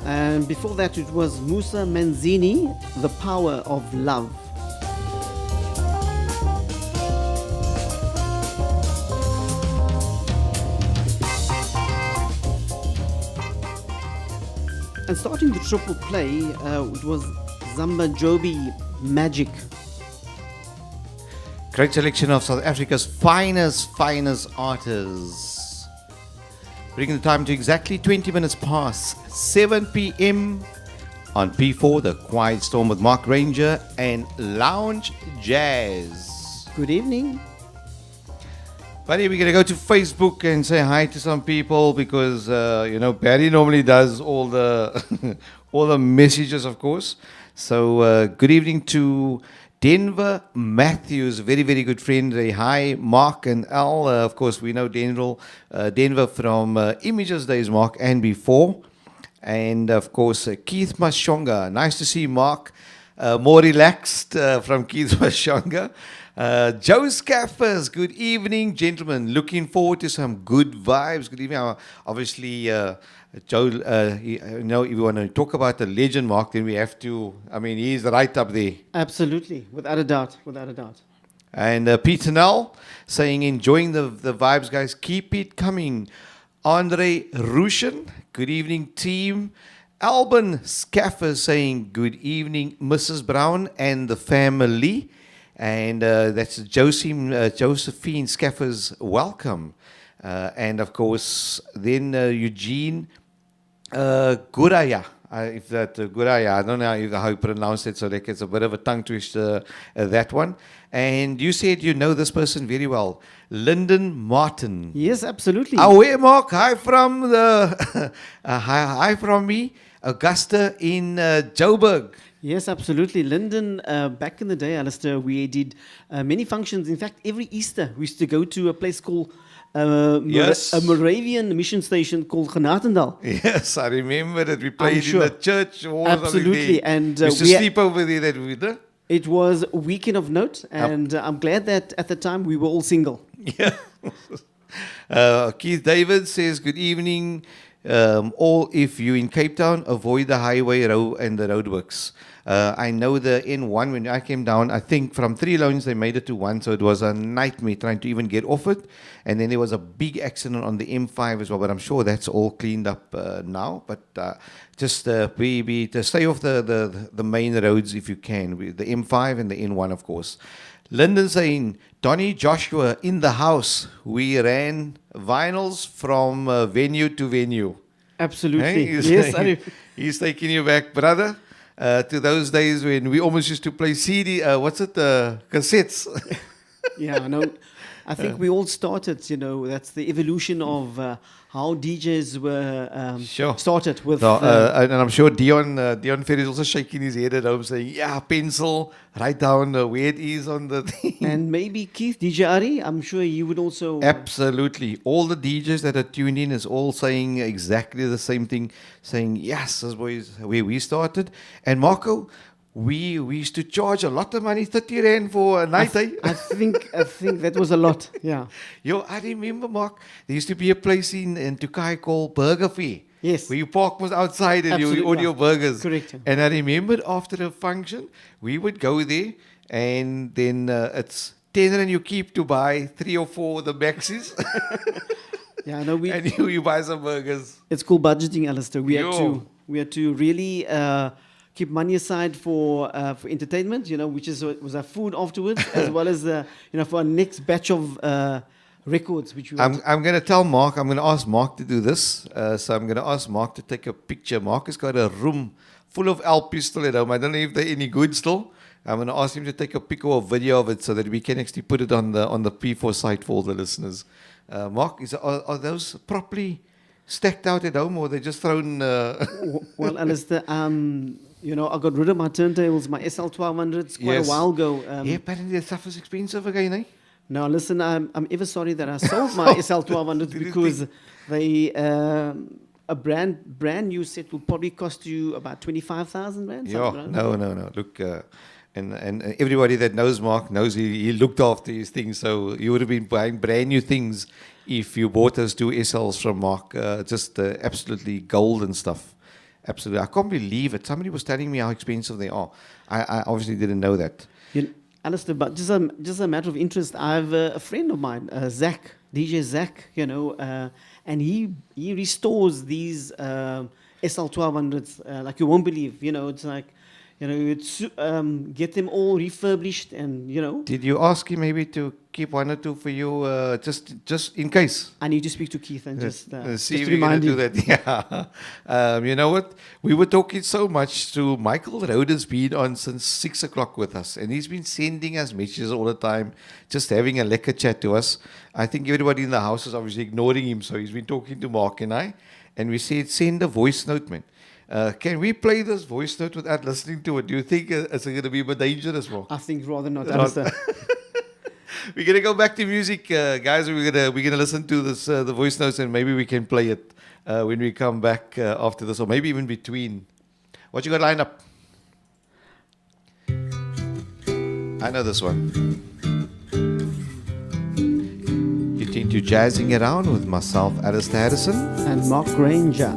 And before that, it was Musa Manzini, The Power of Love. And starting the triple play, it was Zamba Jobi Magic. Great selection of South Africa's finest artists. Bringing the time to exactly 20 minutes past 7 p.m. on P4, The Quiet Storm with Marc Grainger and Lounge Jazz. Good evening. Buddy, we're going to go to Facebook and say hi to some people because, Barry normally does all the all the messages, of course. So, good evening to Denver Matthews, very, very good friend. Hi, Mark and Al. Of course, we know Denver from Images Days, Mark, and before. And, of course, Keith Mashonga. Nice to see Mark. More relaxed from Keith Mashonga. Joe Scaffers, good evening, gentlemen. Looking forward to some good vibes. Good evening. Obviously, Joe, if we want to talk about the legend, Mark, then we have to, he's right up there. Absolutely, without a doubt, without a doubt. And Peter Nell saying, enjoying the vibes, guys. Keep it coming. Andre Rushin, good evening, team. Alban Scaffers saying, good evening, Mrs. Brown and the family. And that's Josephine Scaffers, welcome. And of course, then Eugene Guraya. Guraya, I don't know how you pronounce it, so like it's a bit of a tongue twister, that one. And you said you know this person very well, Lyndon Martin. Yes, absolutely. Away, Mark. Hi from the hi from me, Augusta in Joburg. Yes, absolutely. Lyndon, back in the day, Alistair, we did many functions. In fact, every Easter, we used to go to a place called Yes. a Moravian mission station called Genatendal. Yes, I remember that we played sure. in the church. Absolutely. And we used to we sleep over there that winter. It was a weekend of note, and I'm glad that at the time we were all single. Yeah. Keith David says, good evening. All, if you in Cape Town, avoid the highway and the roadworks. I know the N1, when I came down, I think from 3 lanes they made it to 1, so it was a nightmare trying to even get off it. And then there was a big accident on the M5 as well, but I'm sure that's all cleaned up now. But just to stay off the main roads if you can, the M5 and the N1, of course. Lyndon saying, Donny Joshua in the house. We ran vinyls from venue to venue. Absolutely. Hey, Yes, he's taking you back, brother, to those days when we almost used to play CD, cassettes. Yeah, I know. I think we all started, that's the evolution of how DJs were Sure. started with. No, and I'm sure Dion Ferry is also shaking his head at home saying, yeah, pencil, write down where it is on the thing. and maybe Keith, DJ Ari, I'm sure you would also. Absolutely. All the DJs that are tuned in is all saying exactly the same thing, saying, yes, this was where we started. And Marco, we used to charge a lot of money, 30 Rand for a night, I think that was a lot, yeah. Yo, I remember, Mark, there used to be a place in Tukai called Burger Fair. Yes. Where you park was outside and you Absolutely, order your yeah. burgers. Correct. And I remembered after a function, we would go there and then it's 10 Rand you keep to buy 3 or 4 of the maxis. Yeah, no, and you buy some burgers. it's called budgeting, Alistair. We Yo. had to really keep money aside for entertainment, which was our food afterwards, as well as for our next batch of records, which we I'm going to tell Mark, I'm going to ask Mark to do this. So I'm going to ask Mark to take a picture. Mark has got a room full of LPs still at home. I don't know if they're any good still. I'm going to ask him to take a pic or a video of it so that we can actually put it on the P4 site for all the listeners. Mark, are those properly stacked out at home, or they just thrown? Well, Alistair, I got rid of my turntables, my SL1200s, quite Yes. a while ago. Yeah, apparently that stuff is expensive again, eh? No, listen, I'm ever sorry that I sold my SL1200s Did you because they a brand new set will probably cost you about 25,000 rand. Yeah, something like that. no. Look, and everybody that knows Mark knows he looked after his things. So you would have been buying brand new things if you bought those 2 SLs from Mark. Just absolutely golden stuff. Absolutely. I can't believe it. Somebody was telling me how expensive they are. I obviously didn't know that. Alistair, but just a matter of interest, I have a friend of mine, Zach, DJ Zach, and he restores these SL1200s like you won't believe. It's like, it's get them all refurbished and, Did you ask him maybe to keep 1 or 2 for you, just in case? I need to speak to Keith and just See if just you're going remind to do him. that. Yeah. You know what? We were talking so much to Michael Roder's been on since 6 o'clock with us, and he's been sending us messages all the time, just having a lekker chat to us. I think everybody in the house is obviously ignoring him, so he's been talking to Mark and I, and we said, send a voice note, man. Can we play this voice note without listening to it? Do you think it's going to be a bit dangerous, Mark? I think rather not, Not- Alistair. We're gonna go back to music, guys. We're gonna listen to this the voice notes, and maybe we can play it when we come back after this, or maybe even between. What you got lined up? I know this one. You think you're jazzing around with myself, Alistair Harrison. And Marc Grainger.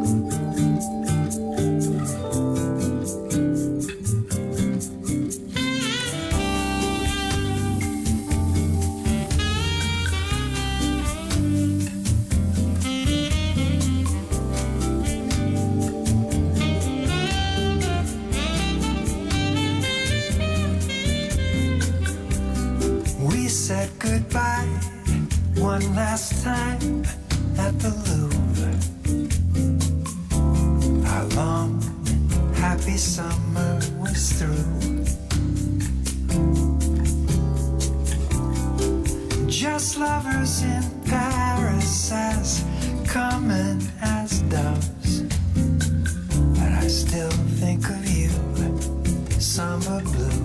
We said goodbye one last time at the Louvre. Our long, happy summer was through. Just lovers in Paris, as common as doves. But I still think of you, summer blue.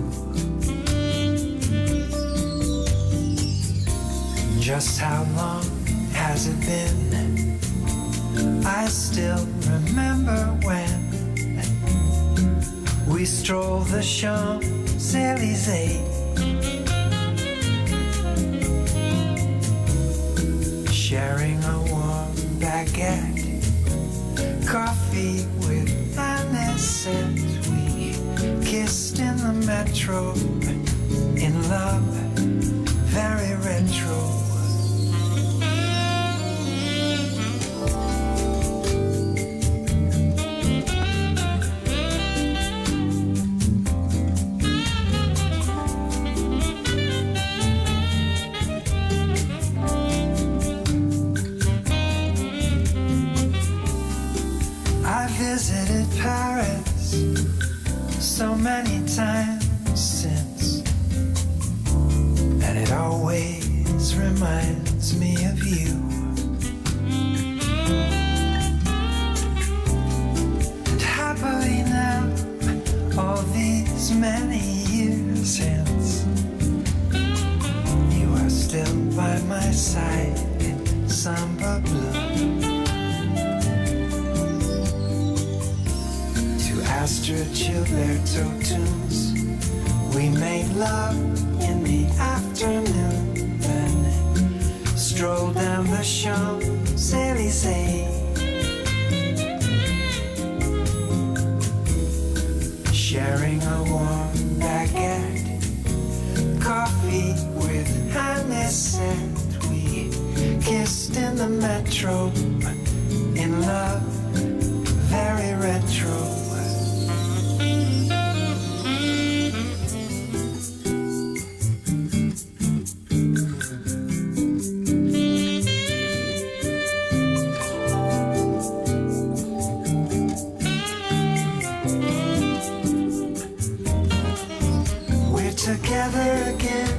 Just how long has it been? I still remember when we strolled the Champs-Élysées, sharing a warm baguette, coffee with anisette. We kissed in the metro, in love, very retro. I visited Paris so many times since, and it always reminds me of you. And happily now, all these many years hence, you are still by my side in samba blue. Astor Gilberto tunes. We made love in the afternoon, then strolled down the Champs-Élysées, sharing a warm baguette, coffee with anisette. We kissed in the metro, in love, very retro. Together again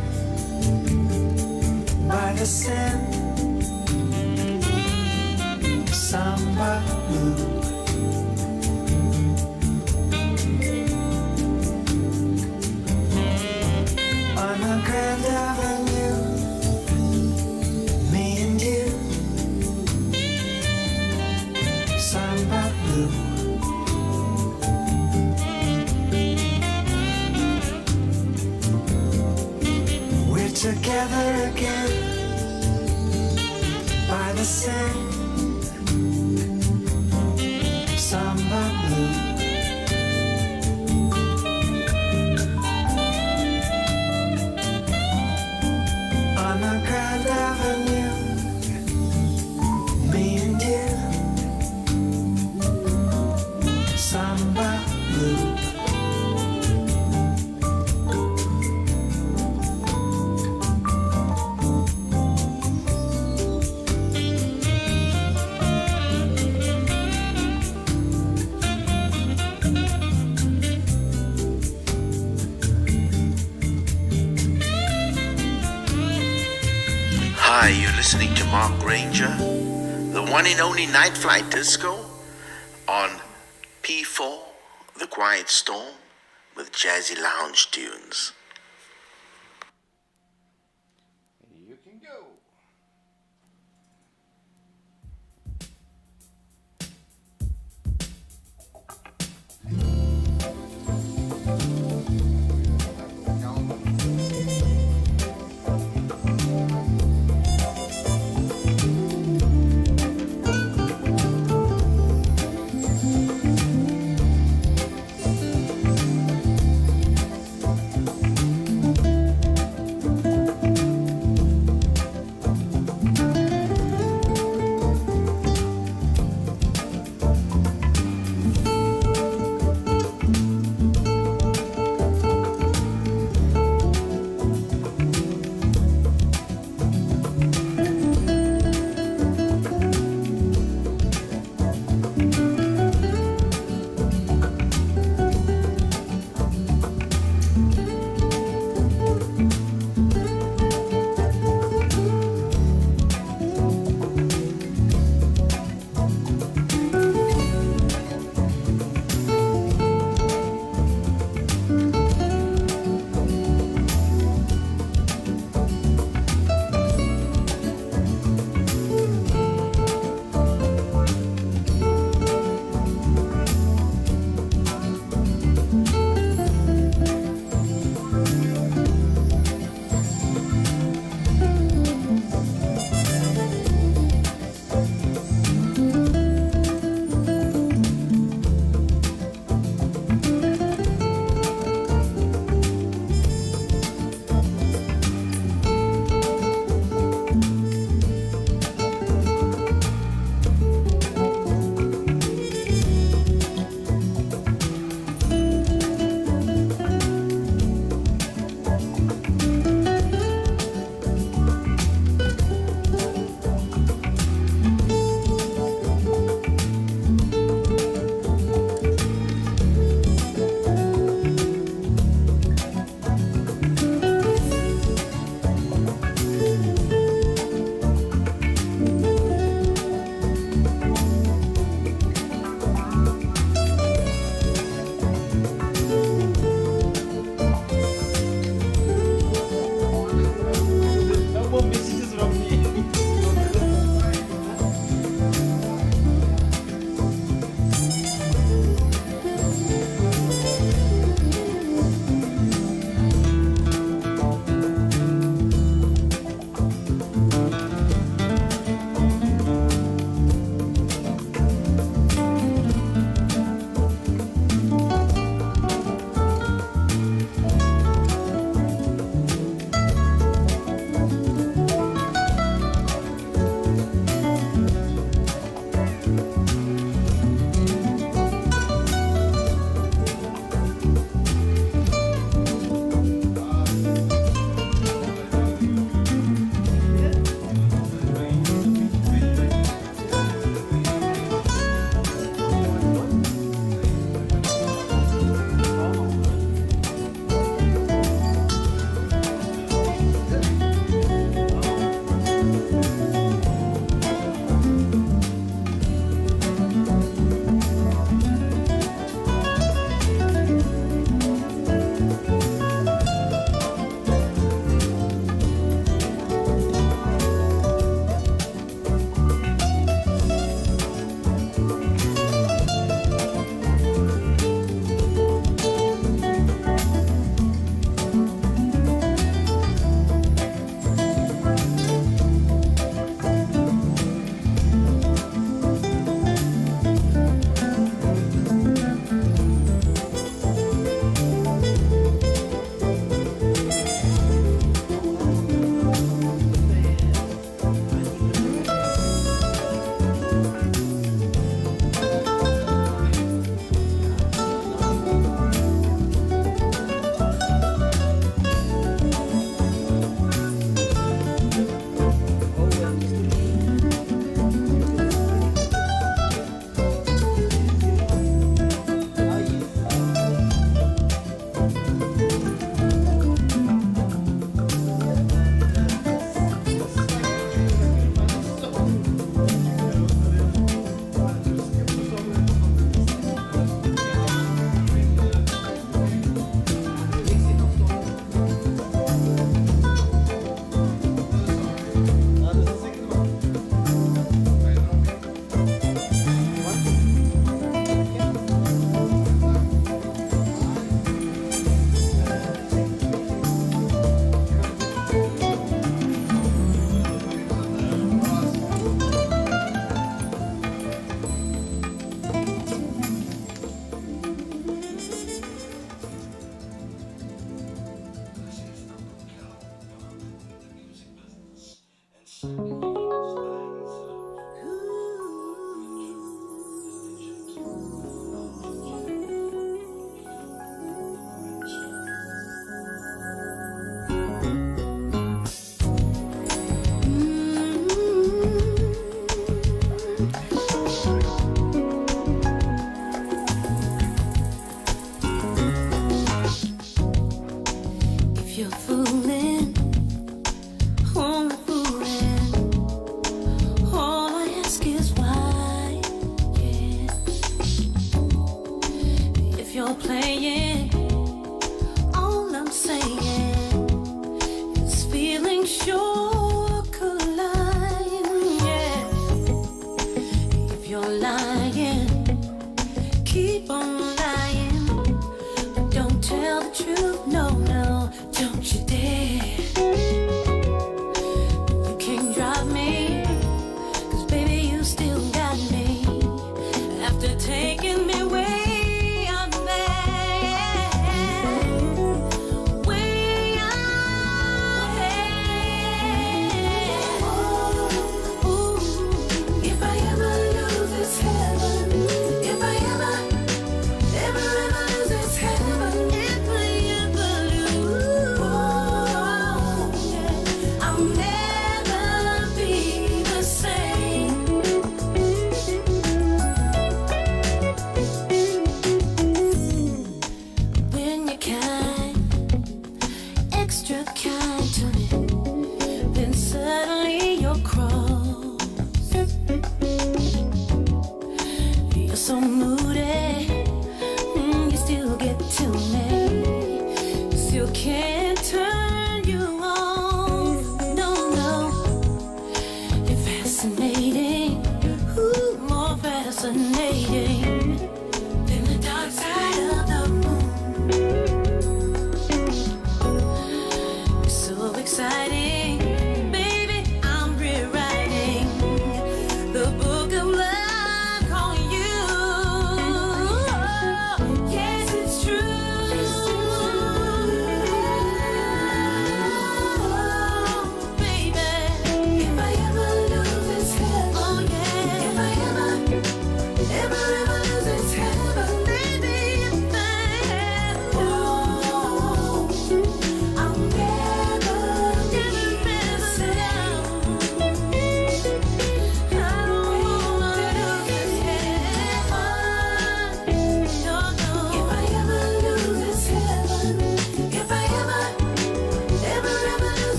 by the Seine, samba blue. On a Grand Avenue, me and you, samba together again by the sand, samba blue. On a Grand Avenue, me and you, samba blue. Hi, you're listening to Marc Grainger, the one and only Night Flight Disco on P4, The Quiet Storm, with jazzy lounge tunes. You can go.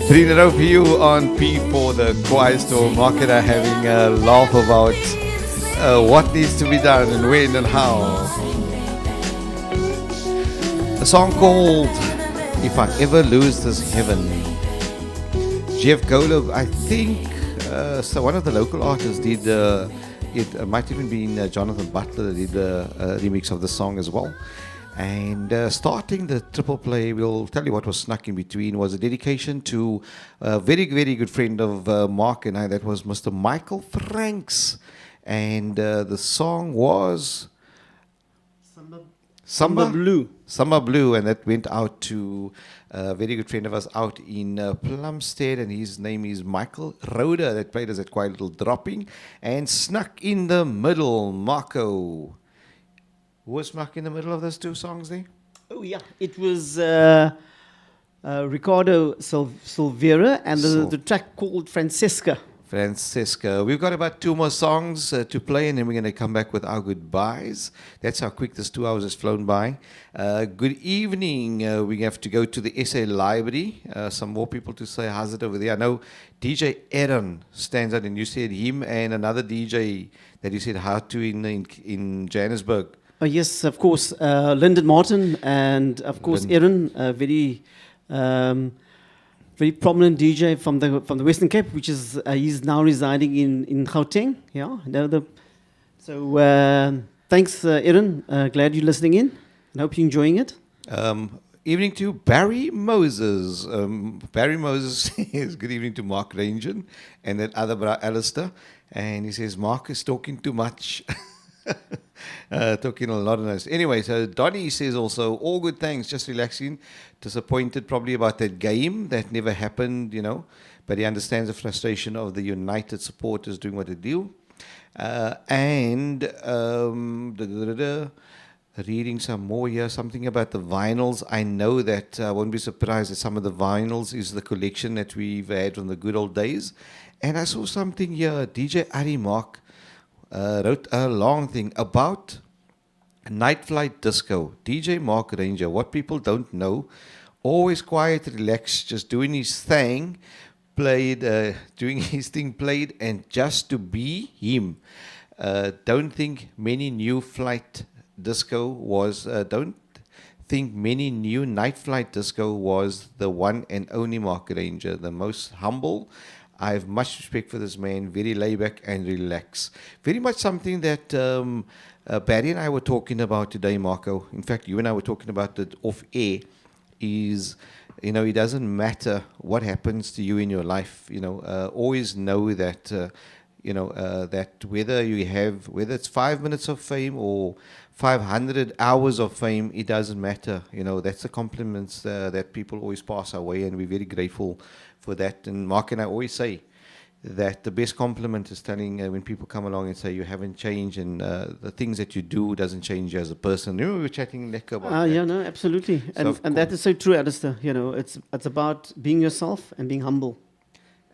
Three in a row for you on P4, the Quiet Storm. Mark and I having a laugh about what needs to be done and when and how. A song called If I Ever Lose This Heaven. Jeff Golub, I think, so one of the local artists did, it might even been Jonathan Butler that did a remix of the song as well. And starting the triple play, we'll tell you what was snuck in between, was a dedication to a very, very good friend of Mark and I, that was Mr. Michael Franks. And the song was Samba Blue. Samba Blue, and that went out to a very good friend of us out in Plumstead, and his name is Michael Roder, that played us at Quiet Little Dropping. And snuck in the middle, Marco. Who was snuck in the middle of those two songs there? Oh, yeah. It was Ricardo Silveira and the track called Francesca. Francesca. We've got about two more songs to play, and then we're going to come back with our goodbyes. That's how quick this 2 hours has flown by. Good evening. We have to go to the SA Library. Some more people to say how's it over there. I know DJ Aaron stands out, and you said him and another DJ that you said how to in Johannesburg. Oh, yes, of course. Lyndon Martin and, of course, Aaron, very prominent DJ from the Western Cape, which is he's now residing in Gauteng. Yeah, so thanks, Aaron. Glad you're listening in, and hope you're enjoying it. Evening to Barry Moses. Barry Moses says good evening to Marc Grainger and that other bra Alistair, and he says Mark is talking too much. Talking a lot of noise. Anyway, so Donnie says also, all good, thanks, just relaxing. Disappointed probably about that game that never happened, but he understands the frustration of the United supporters doing what they do. Reading some more here, something about the vinyls. I know that I won't be surprised that some of the vinyls is the collection that we've had from the good old days. And I saw something here, DJ Ari Mark wrote a long thing about Night Flight Disco. DJ Marc Grainger, what people don't know, always quiet, relaxed, just doing his thing, played, and just to be him. Don't think many new Night Flight Disco was the one and only Marc Grainger, the most humble. I have much respect for this man, very laid back and relaxed. Very much something that Barry and I were talking about today, Marco. In fact, you and I were talking about it off air, is, it doesn't matter what happens to you in your life, always know that, that whether it's 5 minutes of fame or 500 hours of fame, it doesn't matter. That's the compliments that people always pass our way, and we're very grateful for that. And Mark and I always say that the best compliment is telling when people come along and say you haven't changed, and the things that you do doesn't change you as a person. We were chatting about that. Yeah, no, absolutely. And that is so true, Alistair. It's about being yourself and being humble.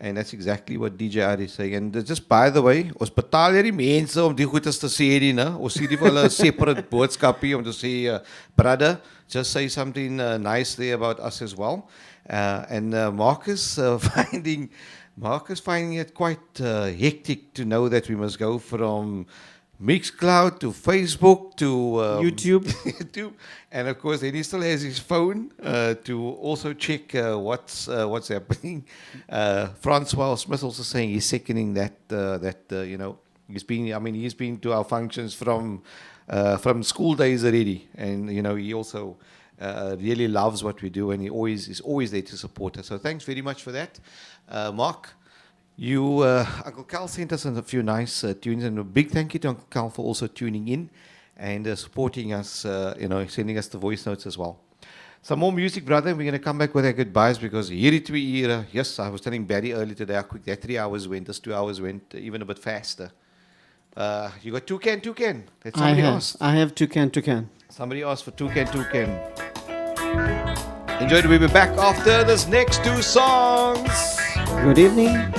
And that's exactly what DJ Ari is saying. And just by the way, ons betaal hierdie mense om die goedes te sê nie, né? Ons sê die vir hulle 'n separate boodskapie om te sê, brother, just say something nice there about us as well. And Mark is finding it quite hectic to know that we must go from Mixcloud to Facebook to YouTube. And of course, then he still has his phone to also check what's happening. Francois Smith also saying he's seconding that he's been to our functions from school days already, and he also really loves what we do, and he is always there to support us. So thanks very much for that, Mark. You, Uncle Cal sent us a few nice tunes, and a big thank you to Uncle Cal for also tuning in and supporting us, sending us the voice notes as well. Some more music, brother. We're going to come back with our goodbyes because hierdie 2 ure, yes, I was telling Barry earlier today how quick that 3 hours went. This 2 hours went even a bit faster. You got Toucan. That's somebody asked. I have Toucan. Somebody asked for Toucan. Enjoy it. We'll be back after this next 2 songs. Good evening.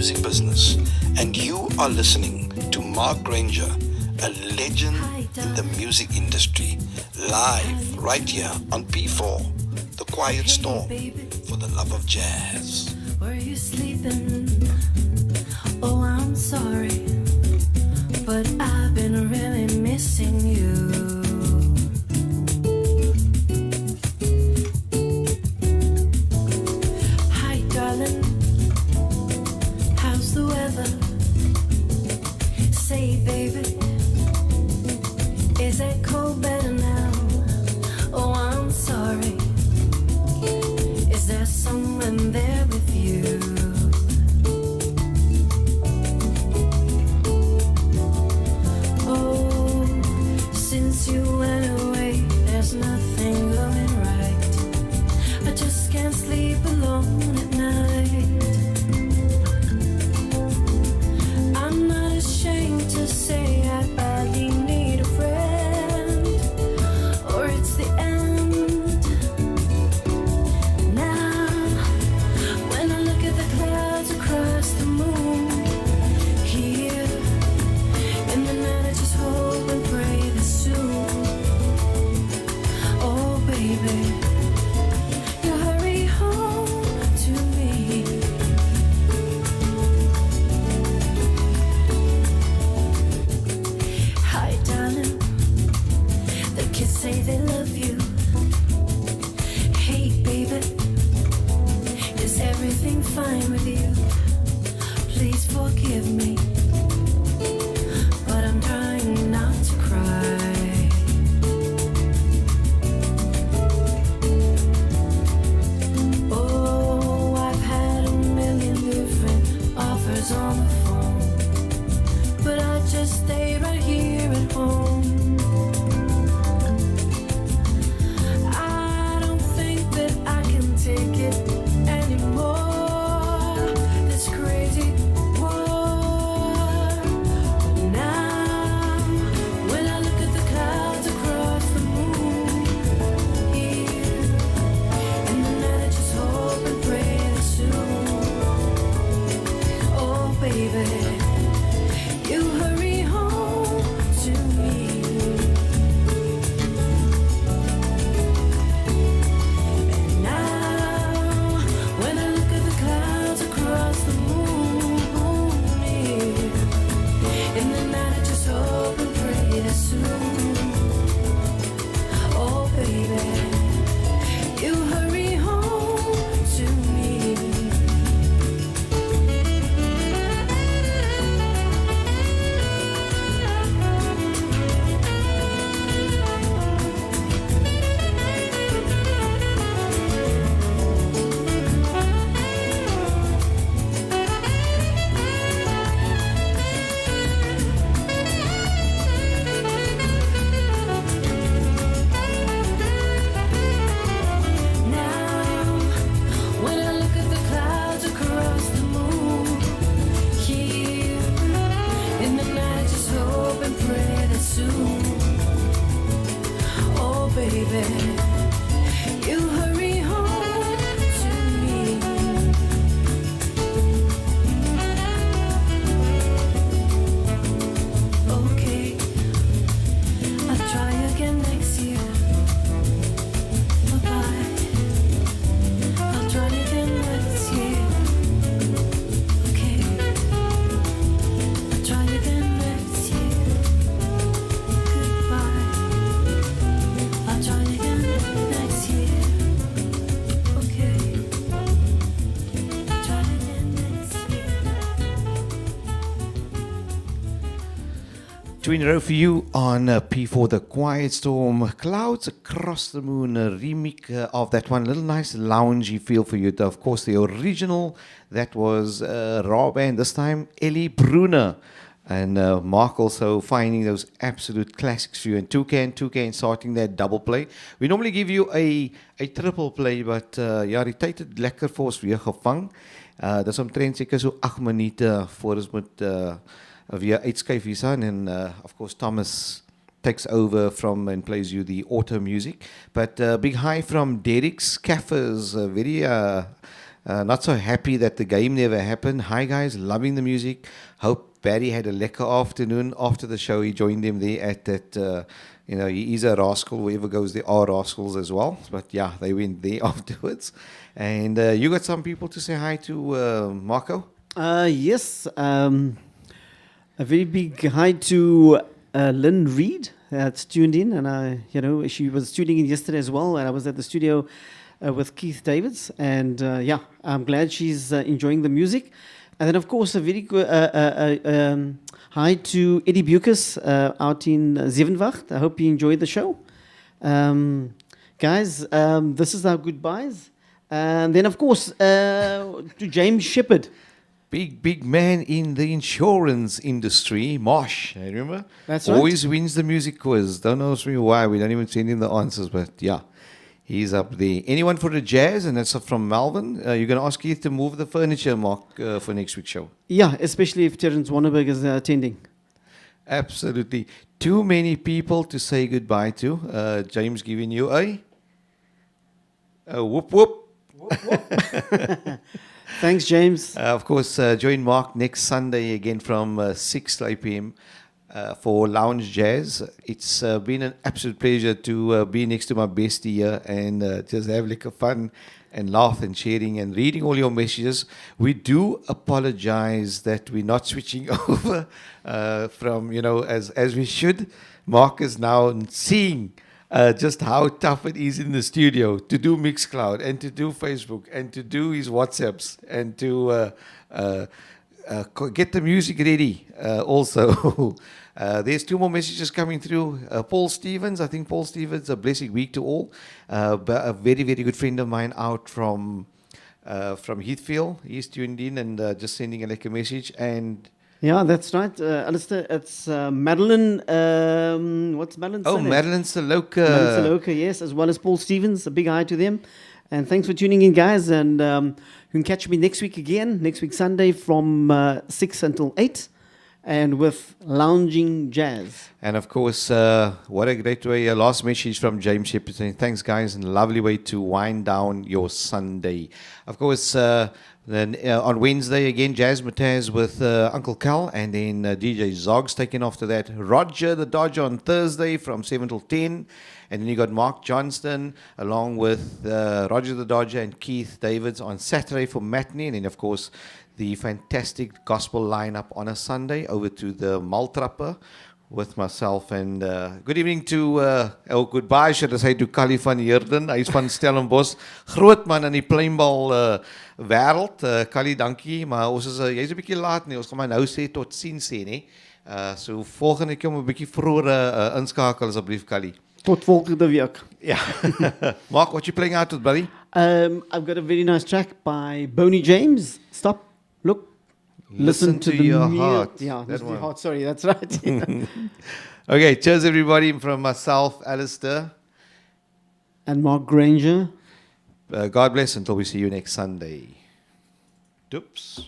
music business, and you are listening to Marc Grainger, a legend in the music industry, live right here on P4, The Quiet Storm, for the love of jazz. Were you sleeping? Oh, I'm sorry, but I've been really missing you. Hi, darling, how's the weather? Say, baby, is that cold better now? Oh, I'm sorry. Is there someone there with you? Oh, since you went away, there's nothing going right. I just can't sleep alone at night. I'm not ashamed to say I badly need a friend, or it's the end. Now, when I look at the clouds across the moon, here in the night I just hope and pray that soon, oh baby, you hurry home to me. Hi, darling, the kids say they love you. Hey, baby, is everything fine with you? Please forgive me, but I'm trying not to cry. Oh, I've had a million different offers on the phone, but I just stay right here at home. I don't think that I can take it anymore, this crazy war. But now, when I look at the clouds across the moon, here in the night I just hope and pray that soon, oh baby, you hurry home to me. And now, when I look at the clouds across the moon, here in the night I just hope and pray that soon, oh baby, you hurry home to me. Now, when I look at the clouds across the moon, here in the night I just hope and pray that soon, oh baby, you hurry home to me. Okay, I'll try again next year. Bye-bye. I'll try again next year. Okay. I'll try again next year. Goodbye. I'll try again next year. Okay. I'll try again next year. Two in a row for you on P4 The Quiet Storm. Clouds Across the Moon, a remake of that one. Little nice loungy feel for you. Of course, the original, that was raw band. This time, Ellie Bruner. And Marc also finding those absolute classics for you. And Toucan starting that double play. We normally give you a triple play, but ja, die tyd het lekker vir ons weer gevang. Dis omtrent seker so 8 minute voor ons moet weer uitskuif hierson. And of course, Thomas takes over from and plays you the auto music. But big hi from Derek Scaffers, very Not so happy that the game never happened. Hi guys, loving the music. Hope Barry had a lekker afternoon. After the show, he joined him there at that, he is a rascal. Whoever goes there are rascals as well. But yeah, they went there afterwards. And you got some people to say hi to, Marco? Yes. A very big hi to Lynn Reed that's tuned in. And, she was tuning in yesterday as well. And I was at the studio with Keith Davids. And I'm glad she's enjoying the music. And then, of course, a very good hi to Eddie Bucas out in Zevenwacht. I hope you enjoyed the show. Guys, this is our goodbyes. And then, of course, to James Shepherd. Big man in the insurance industry, Mosh, I remember? That's right. Always wins the music quiz. Don't ask me why. We don't even send him the answers, but yeah, he's up there. Anyone for the jazz? And that's from Melbourne. You're going to ask Keith to move the furniture, Mark, for next week's show. Yeah, especially if Terence Wanneberg is attending. Absolutely. Too many people to say goodbye to. James giving you a whoop whoop. Thanks, James. Of course, join Mark next Sunday again from 6 to 8 p.m. For Lounge Jazz. It's been an absolute pleasure to be next to my bestie here and just have like a fun and laugh and sharing and reading all your messages. We do apologize that we're not switching over from, as we should. Mark is now seeing just how tough it is in the studio to do Mixcloud and to do Facebook and to do his WhatsApps and to get the music ready also. There's 2 more messages coming through. Paul Stevens, I think Paul Stevens, a blessed week to all. But a very, very good friend of mine out from Heathfield. He's tuned in and just sending a like a message. And yeah, that's right. Alistair, it's Madeline. What's Madeline's surname? Madeline Saloka. Madeline Saloka, yes, as well as Paul Stevens. A big hi to them. And thanks for tuning in, guys. And you can catch me next week again, next week Sunday from 6 until 8. And with Lounging Jazz. And of course, what a great way, a last message from James Shepherd saying, thanks guys, and a lovely way to wind down your Sunday. Of course, then on Wednesday again, Jazz Mataz with Uncle Cal, and then DJ Zog's taking after that. Roger the Dodger on Thursday from 7 till 10. And then you got Mark Johnston along with Roger the Dodger and Keith Davids on Saturday for matinee. And then, of course, the fantastic gospel lineup on a Sunday over to the Maltrapper with myself. And good evening to, goodbye should I say, to Kali van Heerden. Hy is van Stellenbosch. Groot man in die pleinbal wêreld. Kali, dankie. Maar ons is, jy is 'n bietjie laat nie. Ons gaan maar nou sê tot ziens sê, nie. So volgende keer om 'n bietjie vroeër inskakel asseblief, Kali. Tot volgende week. Yeah. Mark, what you playing out with, buddy? I've got a very nice track by Boney James. Stop, look, listen to the your heart. Yeah, That listen to one. your heart. Sorry, that's right. Okay, cheers everybody from myself, Alistair. And Marc Grainger. God bless until we see you next Sunday. Doops.